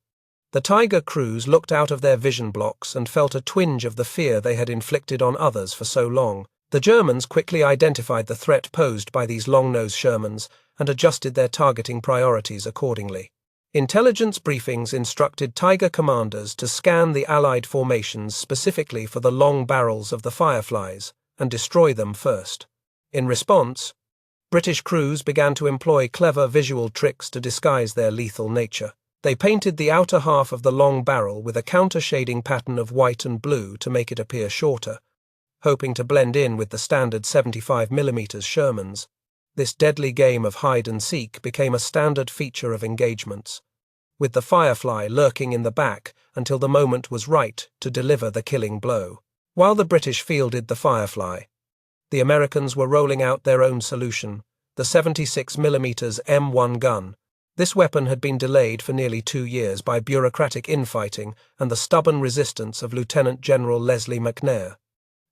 the Tiger crews looked out of their vision blocks and felt a twinge of the fear they had inflicted on others for so long. The Germans quickly identified the threat posed by these long-nosed Shermans and adjusted their targeting priorities accordingly. Intelligence briefings instructed Tiger commanders to scan the Allied formations specifically for the long barrels of the Fireflies and destroy them first. In response, British crews began to employ clever visual tricks to disguise their lethal nature. They painted the outer half of the long barrel with a counter-shading pattern of white and blue to make it appear shorter, hoping to blend in with the standard 75mm Shermans. This deadly game of hide-and-seek became a standard feature of engagements, with the Firefly lurking in the back until the moment was right to deliver the killing blow. While the British fielded the Firefly, the Americans were rolling out their own solution, the 76mm M1 gun. This weapon had been delayed for nearly 2 years by bureaucratic infighting and the stubborn resistance of Lieutenant General Leslie McNair,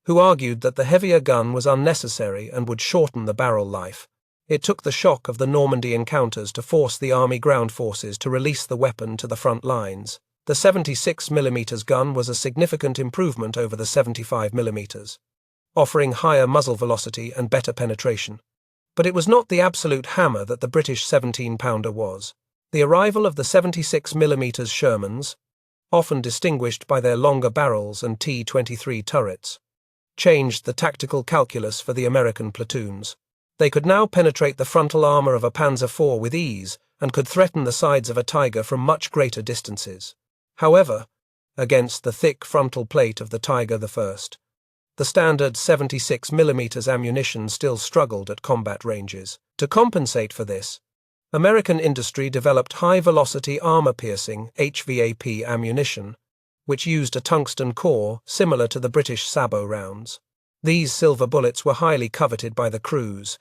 who argued that the heavier gun was unnecessary and would shorten the barrel life. It took the shock of the Normandy encounters to force the Army ground forces to release the weapon to the front lines. The 76mm gun was a significant improvement over the 75mm, offering higher muzzle velocity and better penetration. But it was not the absolute hammer that the British 17-pounder was. The arrival of the 76mm Shermans, often distinguished by their longer barrels and T-23 turrets, changed the tactical calculus for the American platoons. They could now penetrate the frontal armor of a Panzer IV with ease and could threaten the sides of a Tiger from much greater distances. However, against the thick frontal plate of the Tiger I, the standard 76mm ammunition still struggled at combat ranges. To compensate for this, American industry developed high-velocity armor-piercing HVAP ammunition, which used a tungsten core similar to the British sabot rounds. These silver bullets were highly coveted by the crews,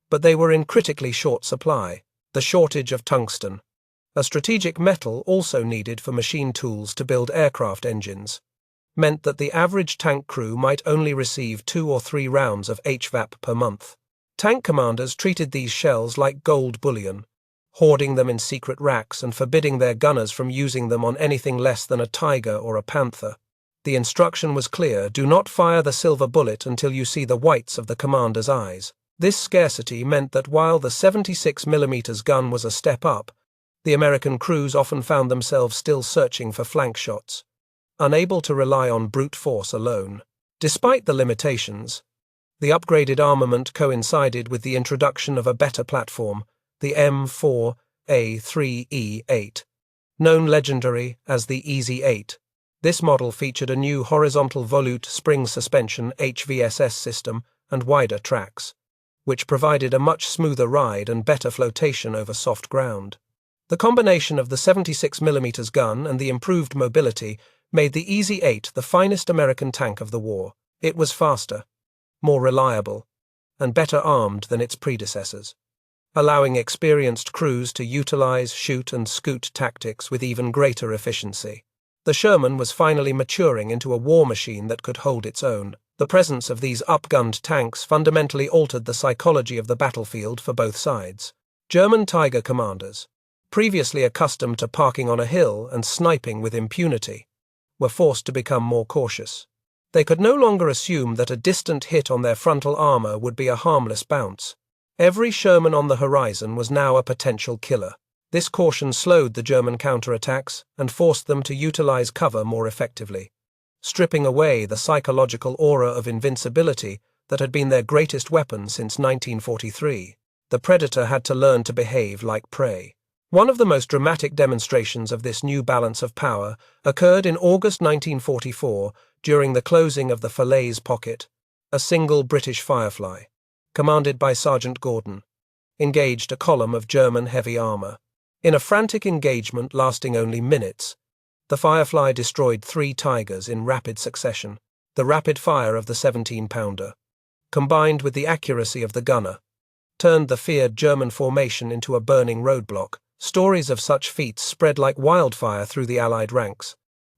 but they were in critically short supply. The shortage of tungsten, a strategic metal also needed for machine tools to build aircraft engines, meant that the average tank crew might only receive 2 or 3 rounds of HVAP per month. Tank commanders treated these shells like gold bullion, hoarding them in secret racks and forbidding their gunners from using them on anything less than a Tiger or a Panther. The instruction was clear: do not fire the silver bullet until you see the whites of the commander's eyes. This scarcity meant that while the 76mm gun was a step up, the American crews often found themselves still searching for flank shots, unable to rely on brute force alone. Despite the limitations, the upgraded armament coincided with the introduction of a better platform, the M4 A3E8, known legendary as the Easy 8. This model featured a new horizontal volute spring suspension HVSS system and wider tracks, which provided a much smoother ride and better flotation over soft ground. The combination of the 76mm gun and the improved mobility made the Easy 8 the finest American tank of the war. It was faster, more reliable, and better armed than its predecessors, allowing experienced crews to utilize shoot and scoot tactics with even greater efficiency. The Sherman was finally maturing into a war machine that could hold its own. The presence of these upgunned tanks fundamentally altered the psychology of the battlefield for both sides. German Tiger commanders, previously accustomed to parking on a hill and sniping with impunity, were forced to become more cautious. They could no longer assume that a distant hit on their frontal armor would be a harmless bounce. Every Sherman on the horizon was now a potential killer. This caution slowed the German counterattacks and forced them to utilize cover more effectively, stripping away the psychological aura of invincibility that had been their greatest weapon since 1943. The predator had to learn to behave like prey. One of the most dramatic demonstrations of this new balance of power occurred in August 1944 during the closing of the Falaise Pocket. A single British Firefly, commanded by Sergeant Gordon, engaged a column of German heavy armor. In a frantic engagement lasting only minutes, the Firefly destroyed 3 Tigers in rapid succession. The rapid fire of the 17-pounder, combined with the accuracy of the gunner, turned the feared German formation into a burning roadblock. Stories of such feats spread like wildfire through the Allied ranks,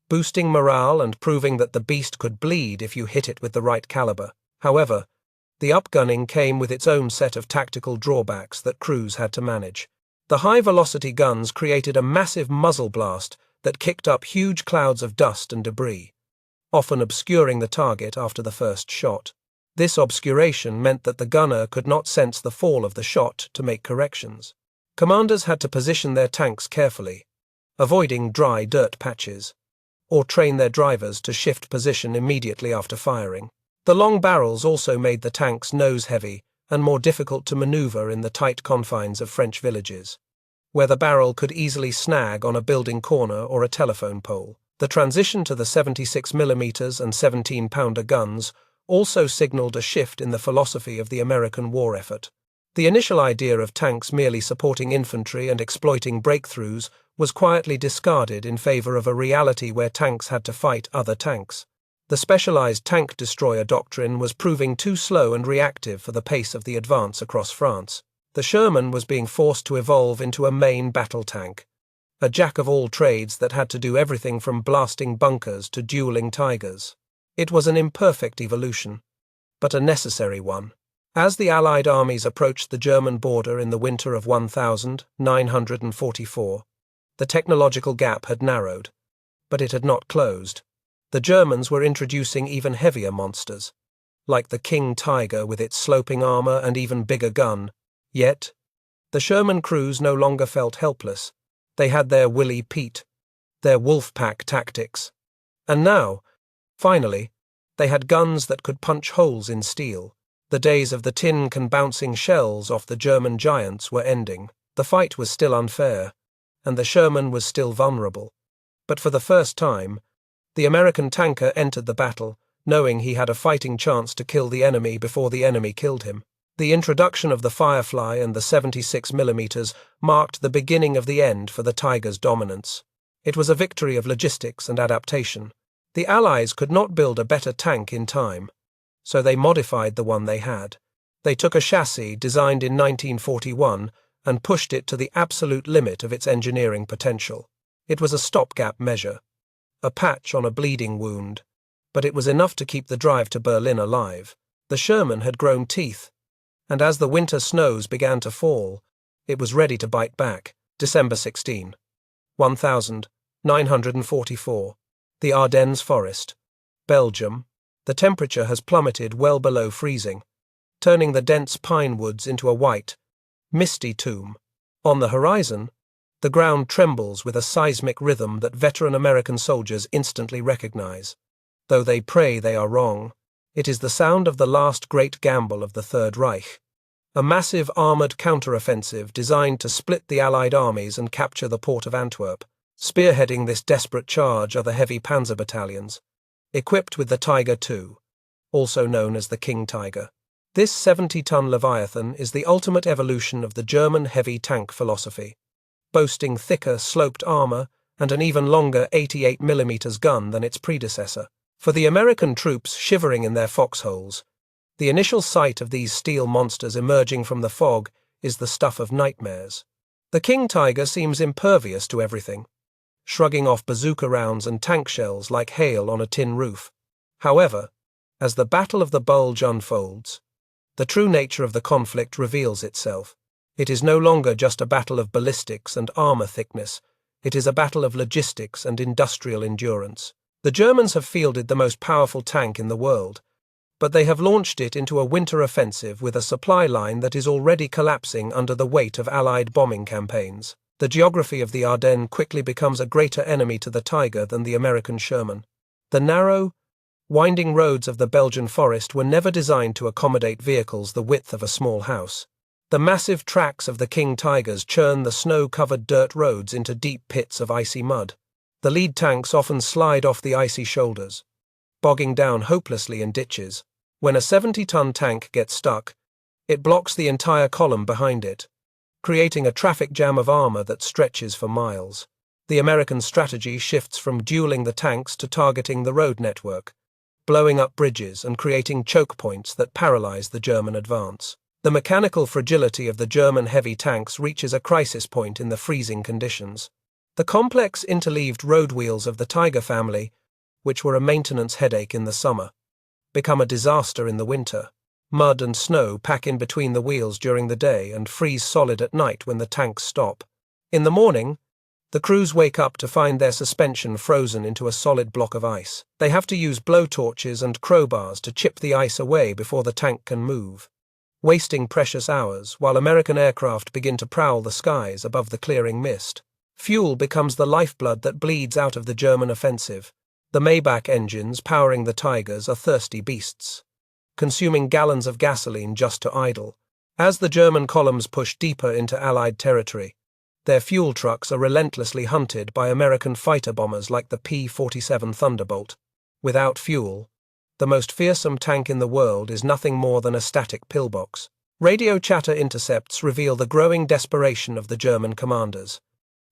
boosting morale and proving that the beast could bleed if you hit it with the right caliber. However, the upgunning came with its own set of tactical drawbacks that crews had to manage. The high-velocity guns created a massive muzzle blast that kicked up huge clouds of dust and debris, often obscuring the target after the first shot. This obscuration meant that the gunner could not sense the fall of the shot to make corrections. Commanders had to position their tanks carefully, avoiding dry dirt patches, or train their drivers to shift position immediately after firing. The long barrels also made the tanks nose-heavy and more difficult to maneuver in the tight confines of French villages, where the barrel could easily snag on a building corner or a telephone pole. The transition to the 76mm and 17-pounder guns also signaled a shift in the philosophy of the American war effort. The initial idea of tanks merely supporting infantry and exploiting breakthroughs was quietly discarded in favor of a reality where tanks had to fight other tanks. The specialized tank destroyer doctrine was proving too slow and reactive for the pace of the advance across France. The Sherman was being forced to evolve into a main battle tank, a jack-of-all-trades that had to do everything from blasting bunkers to dueling Tigers. It was an imperfect evolution, but a necessary one. As the Allied armies approached the German border in the winter of 1944, the technological gap had narrowed, but it had not closed. The Germans were introducing even heavier monsters, like the King Tiger with its sloping armor and even bigger gun. Yet, the Sherman crews no longer felt helpless. They had their Willie Pete, their wolf pack tactics. And now, finally, they had guns that could punch holes in steel. The days of the tin can bouncing shells off the German giants were ending. The fight was still unfair, and the Sherman was still vulnerable. But for the first time, the American tanker entered the battle, knowing he had a fighting chance to kill the enemy before the enemy killed him. The introduction of the Firefly and the 76mm marked the beginning of the end for the Tiger's dominance. It was a victory of logistics and adaptation. The Allies could not build a better tank in time, so they modified the one they had. They took a chassis designed in 1941 and pushed it to the absolute limit of its engineering potential. It was a stopgap measure, a patch on a bleeding wound, but it was enough to keep the drive to Berlin alive. The Sherman had grown teeth, and as the winter snows began to fall, it was ready to bite back. December 16, 1944. The Ardennes Forest, Belgium. The temperature has plummeted well below freezing, turning the dense pine woods into a white, misty tomb. On the horizon, the ground trembles with a seismic rhythm that veteran American soldiers instantly recognize. Though they pray they are wrong, it is the sound of the last great gamble of the Third Reich, a massive armored counteroffensive designed to split the Allied armies and capture the port of Antwerp. Spearheading this desperate charge are the heavy panzer battalions, equipped with the Tiger II, also known as the King Tiger. This 70-ton Leviathan is the ultimate evolution of the German heavy tank philosophy, boasting thicker, sloped armor and an even longer 88mm gun than its predecessor. For the American troops shivering in their foxholes, the initial sight of these steel monsters emerging from the fog is the stuff of nightmares. The King Tiger seems impervious to everything, shrugging off bazooka rounds and tank shells like hail on a tin roof. However, as the Battle of the Bulge unfolds, the true nature of the conflict reveals itself. It is no longer just a battle of ballistics and armor thickness, it is a battle of logistics and industrial endurance. The Germans have fielded the most powerful tank in the world, but they have launched it into a winter offensive with a supply line that is already collapsing under the weight of Allied bombing campaigns. The geography of the Ardennes quickly becomes a greater enemy to the Tiger than the American Sherman. The narrow, winding roads of the Belgian forest were never designed to accommodate vehicles the width of a small house. The massive tracks of the King Tigers churn the snow-covered dirt roads into deep pits of icy mud. The lead tanks often slide off the icy shoulders, bogging down hopelessly in ditches. When a 70-ton tank gets stuck, it blocks the entire column behind it, creating a traffic jam of armor that stretches for miles. The American strategy shifts from dueling the tanks to targeting the road network, blowing up bridges and creating choke points that paralyze the German advance. The mechanical fragility of the German heavy tanks reaches a crisis point in the freezing conditions. The complex interleaved road wheels of the Tiger family, which were a maintenance headache in the summer, become a disaster in the winter. Mud and snow pack in between the wheels during the day and freeze solid at night when the tanks stop. In the morning, the crews wake up to find their suspension frozen into a solid block of ice. They have to use blowtorches and crowbars to chip the ice away before the tank can move, wasting precious hours while American aircraft begin to prowl the skies above the clearing mist. Fuel becomes the lifeblood that bleeds out of the German offensive. The Maybach engines powering the Tigers are thirsty beasts, consuming gallons of gasoline just to idle. As the German columns push deeper into Allied territory, their fuel trucks are relentlessly hunted by American fighter bombers like the P-47 Thunderbolt. Without fuel, the most fearsome tank in the world is nothing more than a static pillbox. Radio chatter intercepts reveal the growing desperation of the German commanders,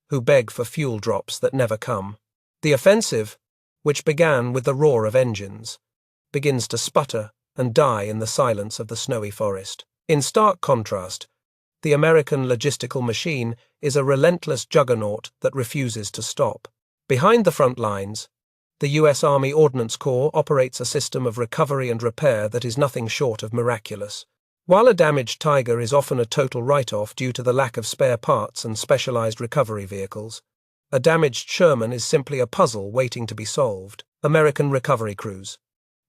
who beg for fuel drops that never come. The offensive, which began with the roar of engines, begins to sputter and die in the silence of the snowy forest. In stark contrast, the American logistical machine is a relentless juggernaut that refuses to stop. Behind the front lines, the U.S. Army Ordnance Corps operates a system of recovery and repair that is nothing short of miraculous. While a damaged Tiger is often a total write-off due to the lack of spare parts and specialized recovery vehicles, a damaged Sherman is simply a puzzle waiting to be solved. American recovery crews,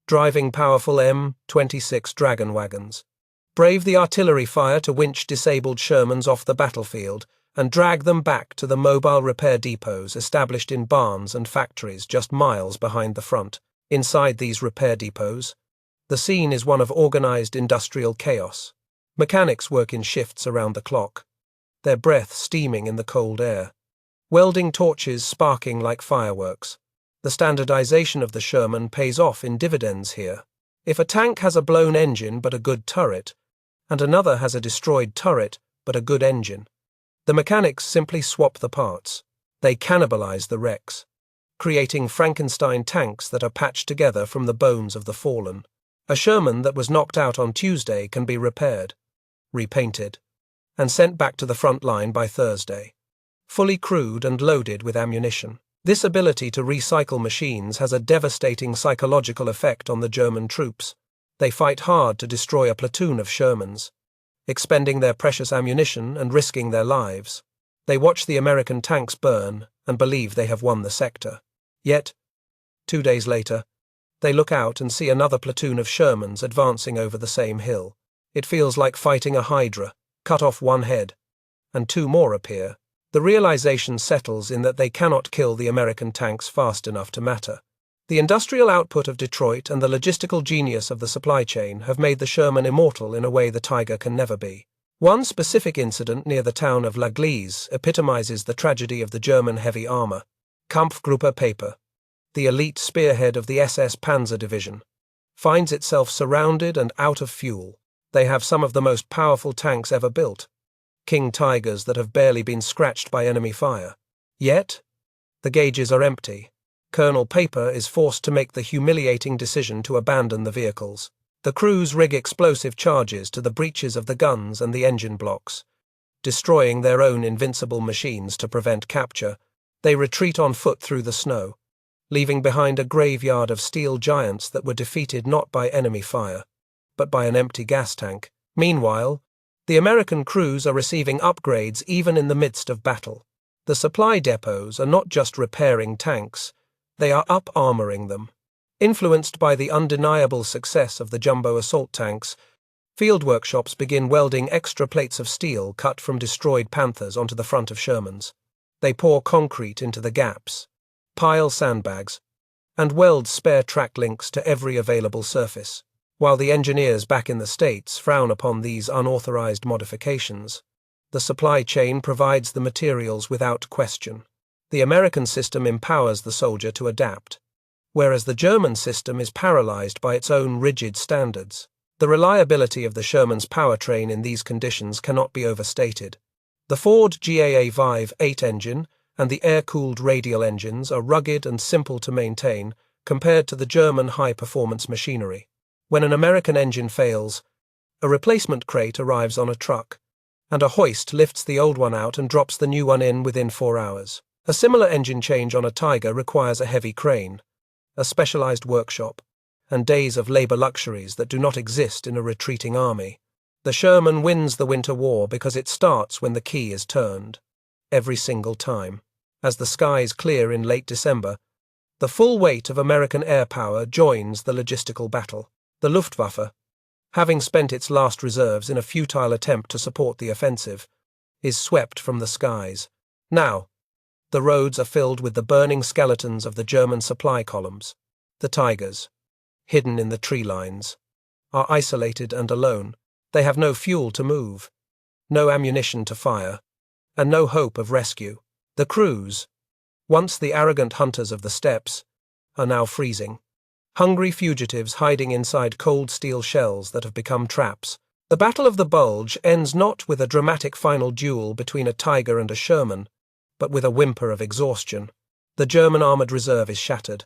driving powerful M26 Dragon wagons, brave the artillery fire to winch disabled Shermans off the battlefield and drag them back to the mobile repair depots established in barns and factories just miles behind the front. Inside these repair depots, the scene is one of organized industrial chaos. Mechanics work in shifts around the clock, their breath steaming in the cold air, welding torches sparking like fireworks. The standardization of the Sherman pays off in dividends here. If a tank has a blown engine but a good turret, and another has a destroyed turret but a good engine, the mechanics simply swap the parts. They cannibalize the wrecks, creating Frankenstein tanks that are patched together from the bones of the fallen. A Sherman that was knocked out on Tuesday can be repaired, repainted, and sent back to the front line by Thursday, fully crewed and loaded with ammunition. This ability to recycle machines has a devastating psychological effect on the German troops. They fight hard to destroy a platoon of Shermans, expending their precious ammunition and risking their lives. They watch the American tanks burn and believe they have won the sector. Yet, 2 days later, they look out and see another platoon of Shermans advancing over the same hill. It feels like fighting a hydra, cut off one head, and 2 more appear. The realization settles in that they cannot kill the American tanks fast enough to matter. The industrial output of Detroit and the logistical genius of the supply chain have made the Sherman immortal in a way the Tiger can never be. One specific incident near the town of La Gleize epitomizes the tragedy of the German heavy armor. Kampfgruppe Paper, the elite spearhead of the SS Panzer Division, finds itself surrounded and out of fuel. They have some of the most powerful tanks ever built, King Tigers that have barely been scratched by enemy fire. Yet, the gauges are empty. Colonel Paper is forced to make the humiliating decision to abandon the vehicles. The crews rig explosive charges to the breeches of the guns and the engine blocks. Destroying their own invincible machines to prevent capture, they retreat on foot through the snow, leaving behind a graveyard of steel giants that were defeated not by enemy fire, but by an empty gas tank. Meanwhile, the American crews are receiving upgrades even in the midst of battle. The supply depots are not just repairing tanks, they are up-armoring them. Influenced by the undeniable success of the jumbo assault tanks, field workshops begin welding extra plates of steel cut from destroyed Panthers onto the front of Shermans. They pour concrete into the gaps, pile sandbags, and weld spare track links to every available surface. While the engineers back in the States frown upon these unauthorized modifications, the supply chain provides the materials without question. The American system empowers the soldier to adapt, whereas the German system is paralyzed by its own rigid standards. The reliability of the Sherman's powertrain in these conditions cannot be overstated. The Ford GAA Vive 8 engine and the air-cooled radial engines are rugged and simple to maintain compared to the German high-performance machinery. When an American engine fails, a replacement crate arrives on a truck, and a hoist lifts the old one out and drops the new one in within 4 hours. A similar engine change on a Tiger requires a heavy crane, a specialized workshop, and days of labor luxuries that do not exist in a retreating army. The Sherman wins the winter war because it starts when the key is turned, every single time. As the skies clear in late December, the full weight of American air power joins the logistical battle. The Luftwaffe, having spent its last reserves in a futile attempt to support the offensive, is swept from the skies. Now, the roads are filled with the burning skeletons of the German supply columns. The Tigers, hidden in the tree lines, are isolated and alone. They have no fuel to move, no ammunition to fire, and no hope of rescue. The crews, once the arrogant hunters of the steppes, are now freezing. Hungry fugitives hiding inside cold steel shells that have become traps. The Battle of the Bulge ends not with a dramatic final duel between a Tiger and a Sherman, but with a whimper of exhaustion. The German armoured reserve is shattered,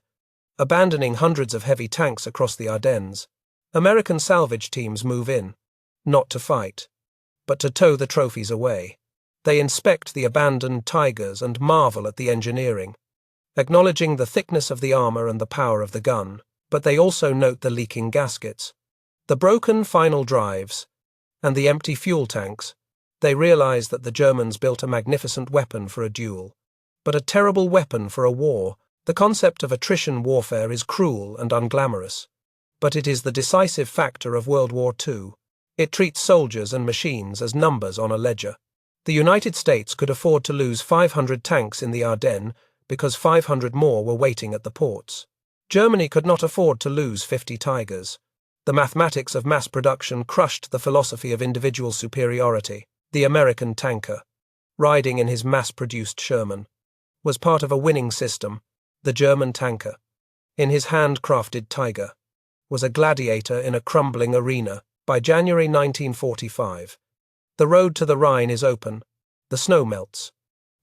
Abandoning hundreds of heavy tanks across the Ardennes, American salvage teams move in, not to fight, but to tow the trophies away. They inspect the abandoned Tigers and marvel at the engineering, acknowledging the thickness of the armor and the power of the gun, but they also note the leaking gaskets, the broken final drives, and the empty fuel tanks. They realize that the Germans built a magnificent weapon for a duel, but a terrible weapon for a war. The concept of attrition warfare is cruel and unglamorous, but it is the decisive factor of World War II. It treats soldiers and machines as numbers on a ledger. The United States could afford to lose 500 tanks in the Ardennes because 500 more were waiting at the ports. Germany could not afford to lose 50 Tigers. The mathematics of mass production crushed the philosophy of individual superiority. The American tanker, riding in his mass-produced Sherman, was part of a winning system. The German tanker, in his hand-crafted Tiger, was a gladiator in a crumbling arena. By January 1945, the road to the Rhine is open. The snow melts,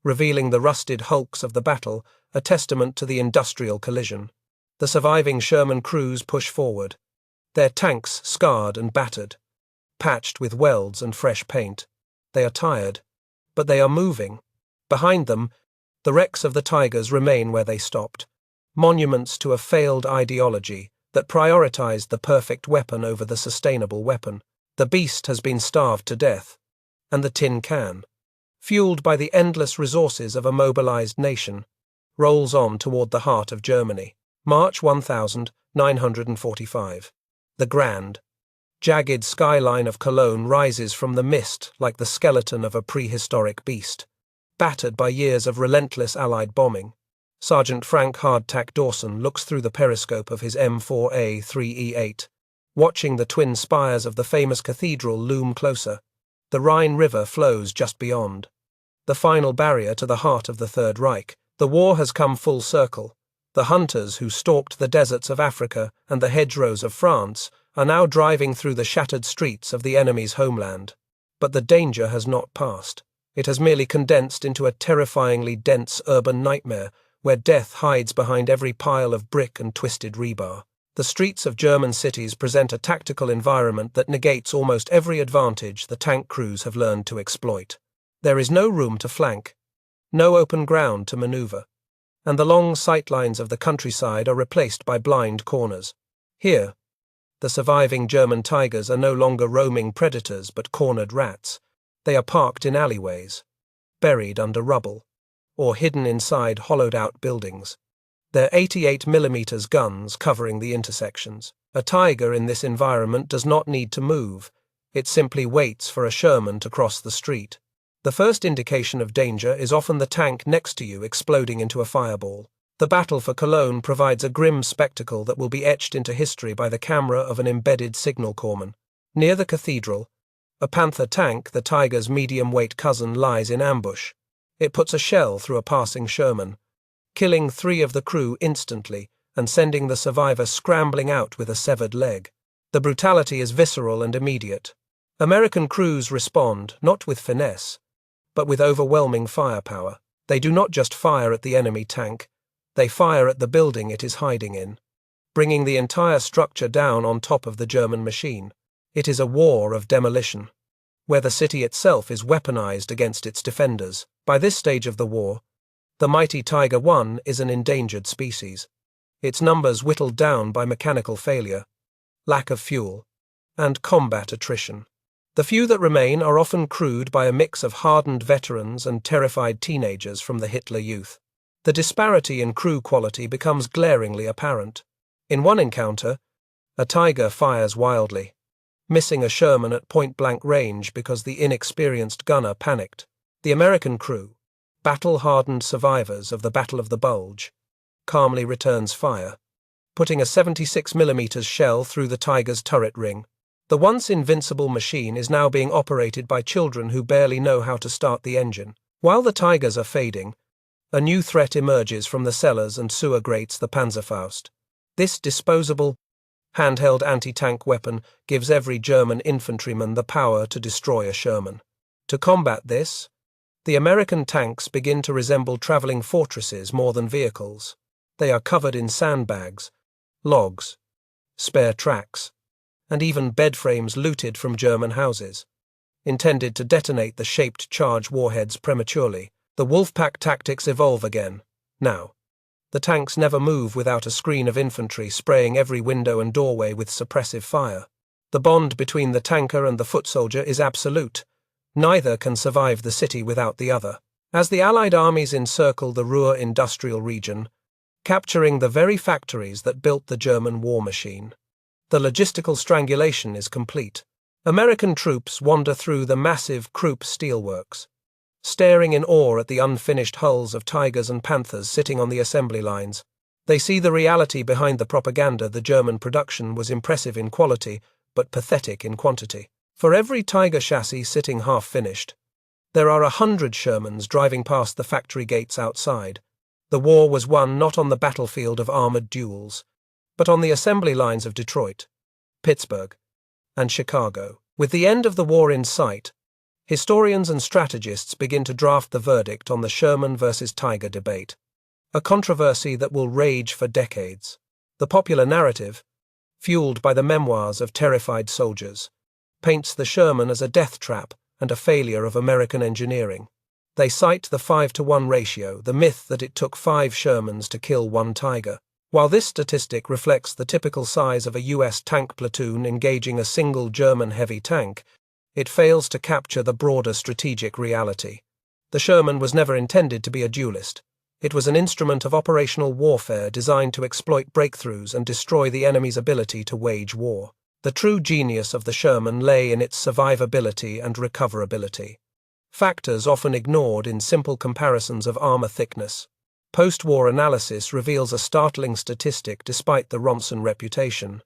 revealing the rusted hulks of the battle, a testament to the industrial collision. The surviving Sherman crews push forward, their tanks scarred and battered, patched with welds and fresh paint. They are tired, but they are moving. Behind them, the wrecks of the Tigers remain where they stopped, monuments to a failed ideology that prioritized the perfect weapon over the sustainable weapon. The beast has been starved to death, and the tin can, fueled by the endless resources of a mobilized nation, rolls on toward the heart of Germany. March 1945. The grand, jagged skyline of Cologne rises from the mist like the skeleton of a prehistoric beast, battered by years of relentless Allied bombing. Sergeant Frank Hardtack Dawson looks through the periscope of his M4 3E8, watching the twin spires of the famous cathedral loom closer. The Rhine River flows just beyond, the final barrier to the heart of the Third Reich. The war has come full circle. The hunters who stalked the deserts of Africa and the hedgerows of France are now driving through the shattered streets of the enemy's homeland. But the danger has not passed. It has merely condensed into a terrifyingly dense urban nightmare where death hides behind every pile of brick and twisted rebar. The streets of German cities present a tactical environment that negates almost every advantage the tank crews have learned to exploit. There is no room to flank, no open ground to maneuver, and the long sightlines of the countryside are replaced by blind corners. Here, the surviving German Tigers are no longer roaming predators but cornered rats. They are parked in alleyways, buried under rubble, or hidden inside hollowed-out buildings, their 88mm guns covering the intersections. A Tiger in this environment does not need to move. It simply waits for a Sherman to cross the street. The first indication of danger is often the tank next to you exploding into a fireball. The battle for Cologne provides a grim spectacle that will be etched into history by the camera of an embedded signal corpsman. Near the cathedral, a Panther tank, the Tiger's medium-weight cousin, lies in ambush. It puts a shell through a passing Sherman, killing 3 of the crew instantly and sending the survivor scrambling out with a severed leg. The brutality is visceral and immediate. American crews respond, not with finesse, but with overwhelming firepower. They do not just fire at the enemy tank, they fire at the building it is hiding in, bringing the entire structure down on top of the German machine. It is a war of demolition, where the city itself is weaponized against its defenders. By this stage of the war, the mighty Tiger I is an endangered species, its numbers whittled down by mechanical failure, lack of fuel, and combat attrition. The few that remain are often crewed by a mix of hardened veterans and terrified teenagers from the Hitler Youth. The disparity in crew quality becomes glaringly apparent. In one encounter, a Tiger fires wildly, missing a Sherman at point-blank range because the inexperienced gunner panicked. The American crew, battle-hardened survivors of the Battle of the Bulge, calmly returns fire, putting a 76mm shell through the Tiger's turret ring. The once invincible machine is now being operated by children who barely know how to start the engine. While the Tigers are fading, a new threat emerges from the cellars and sewer grates, the Panzerfaust. This disposable, handheld anti-tank weapon gives every German infantryman the power to destroy a Sherman. To combat this, the American tanks begin to resemble traveling fortresses more than vehicles. They are covered in sandbags, logs, spare tracks, and even bed frames looted from German houses, intended to detonate the shaped charge warheads prematurely. The Wolfpack tactics evolve again. Now, the tanks never move without a screen of infantry spraying every window and doorway with suppressive fire. The bond between the tanker and the foot soldier is absolute. Neither can survive the city without the other. As the Allied armies encircle the Ruhr industrial region, capturing the very factories that built the German war machine, the logistical strangulation is complete. American troops wander through the massive Krupp steelworks, staring in awe at the unfinished hulls of Tigers and Panthers sitting on the assembly lines. They see the reality behind the propaganda. The German production was impressive in quality, but pathetic in quantity. For every Tiger chassis sitting half-finished, there are 100 Shermans driving past the factory gates outside. The war was won not on the battlefield of armored duels, but on the assembly lines of Detroit, Pittsburgh, and Chicago. With the end of the war in sight, historians and strategists begin to draft the verdict on the Sherman versus Tiger debate, a controversy that will rage for decades. The popular narrative, fueled by the memoirs of terrified soldiers, paints the Sherman as a death trap and a failure of American engineering. They cite the 5-to-1 ratio, the myth that it took 5 Shermans to kill 1 Tiger. While this statistic reflects the typical size of a U.S. tank platoon engaging a single German heavy tank, it fails to capture the broader strategic reality. The Sherman was never intended to be a duelist. It was an instrument of operational warfare designed to exploit breakthroughs and destroy the enemy's ability to wage war. The true genius of the Sherman lay in its survivability and recoverability, factors often ignored in simple comparisons of armor thickness. Post-war analysis reveals a startling statistic despite the Ronson reputation.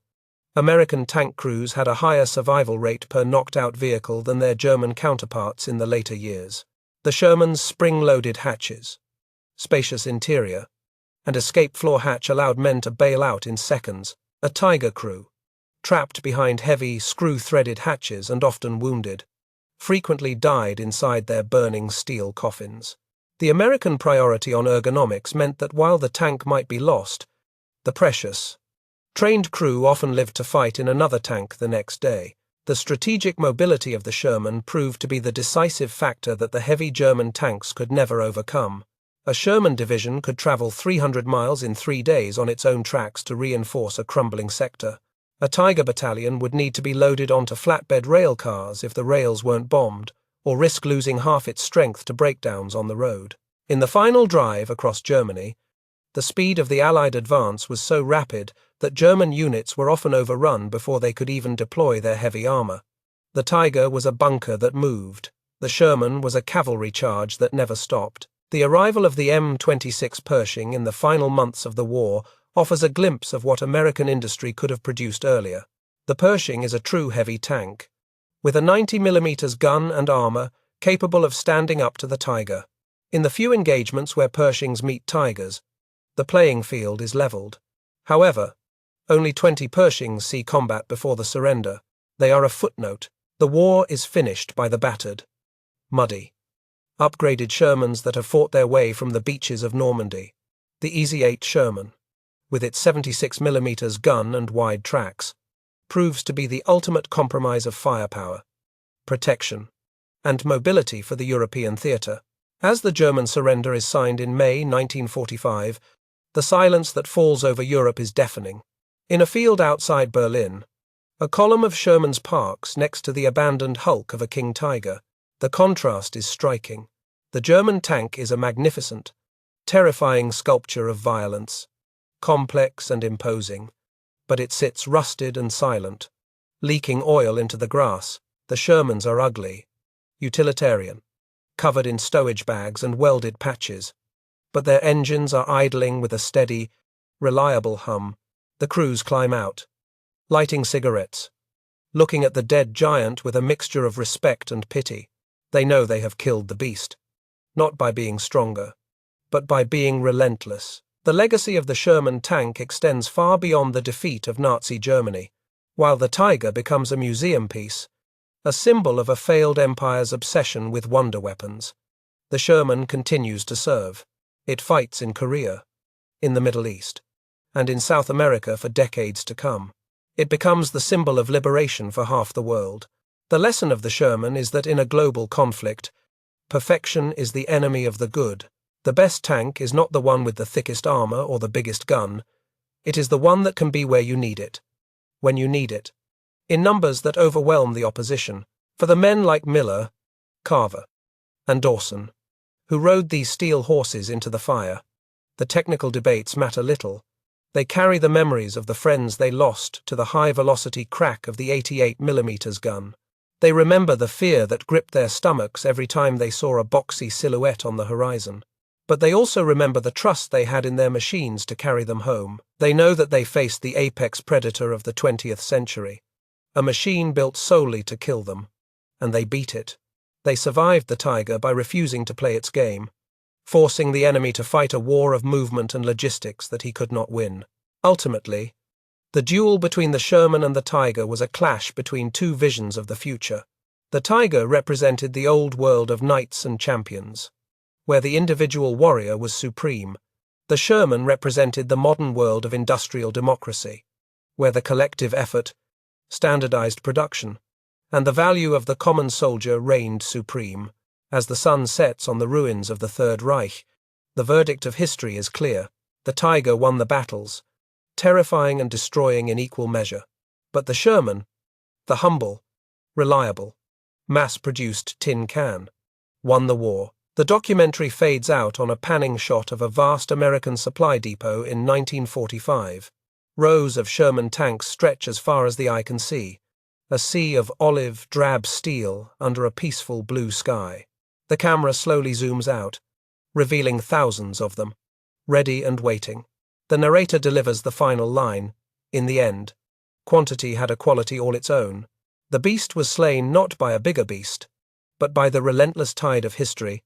American tank crews had a higher survival rate per knocked-out vehicle than their German counterparts in the later years. The Sherman's spring-loaded hatches, spacious interior, and escape floor hatch allowed men to bail out in seconds. A Tiger crew, trapped behind heavy, screw-threaded hatches and often wounded, frequently died inside their burning steel coffins. The American priority on ergonomics meant that while the tank might be lost, the precious, trained crew often lived to fight in another tank the next day. The strategic mobility of the Sherman proved to be the decisive factor that the heavy German tanks could never overcome. A Sherman division could travel 300 miles in 3 days on its own tracks to reinforce a crumbling sector. A Tiger battalion would need to be loaded onto flatbed rail cars if the rails weren't bombed, or risk losing half its strength to breakdowns on the road. In the final drive across Germany, the speed of the Allied advance was so rapid that German units were often overrun before they could even deploy their heavy armor. The Tiger was a bunker that moved. The Sherman was a cavalry charge that never stopped. The arrival of the M26 Pershing in the final months of the war offers a glimpse of what American industry could have produced earlier. The Pershing is a true heavy tank, with a 90mm gun and armor capable of standing up to the Tiger. In the few engagements where Pershings meet Tigers, the playing field is leveled. However, only 20 Pershings see combat before the surrender. They are a footnote. The war is finished by the battered, muddy, upgraded Shermans that have fought their way from the beaches of Normandy. The Easy 8 Sherman, with its 76mm gun and wide tracks, proves to be the ultimate compromise of firepower, protection, and mobility for the European theatre. As the German surrender is signed in May 1945, the silence that falls over Europe is deafening. In a field outside Berlin, a column of Shermans parks next to the abandoned hulk of a King Tiger. The contrast is striking. The German tank is a magnificent, terrifying sculpture of violence, complex and imposing, but it sits rusted and silent, leaking oil into the grass. The Shermans are ugly, utilitarian, covered in stowage bags and welded patches, but their engines are idling with a steady, reliable hum. The crews climb out, lighting cigarettes, looking at the dead giant with a mixture of respect and pity. They know they have killed the beast, not by being stronger, but by being relentless. The legacy of the Sherman tank extends far beyond the defeat of Nazi Germany, while the Tiger becomes a museum piece, a symbol of a failed empire's obsession with wonder weapons. The Sherman continues to serve. It fights in Korea, in the Middle East, and in South America for decades to come. It becomes the symbol of liberation for half the world. The lesson of the Sherman is that in a global conflict, perfection is the enemy of the good. The best tank is not the one with the thickest armor or the biggest gun. It is the one that can be where you need it, when you need it, in numbers that overwhelm the opposition. For the men like Miller, Carver, and Dawson, who rode these steel horses into the fire, the technical debates matter little. They carry the memories of the friends they lost to the high-velocity crack of the 88mm gun. They remember the fear that gripped their stomachs every time they saw a boxy silhouette on the horizon. But they also remember the trust they had in their machines to carry them home. They know that they faced the apex predator of the 20th century, a machine built solely to kill them. And they beat it. They survived the Tiger by refusing to play its game, forcing the enemy to fight a war of movement and logistics that he could not win. Ultimately, the duel between the Sherman and the Tiger was a clash between two visions of the future. The Tiger represented the old world of knights and champions, where the individual warrior was supreme. The Sherman represented the modern world of industrial democracy, where the collective effort, standardized production, and the value of the common soldier reigned supreme. As the sun sets on the ruins of the Third Reich, the verdict of history is clear. The Tiger won the battles, terrifying and destroying in equal measure. But the Sherman, the humble, reliable, mass-produced tin can, won the war. The documentary fades out on a panning shot of a vast American supply depot in 1945. Rows of Sherman tanks stretch as far as the eye can see, a sea of olive, drab steel under a peaceful blue sky. The camera slowly zooms out, revealing thousands of them, ready and waiting. The narrator delivers the final line. In the end, quantity had a quality all its own. The beast was slain not by a bigger beast, but by the relentless tide of history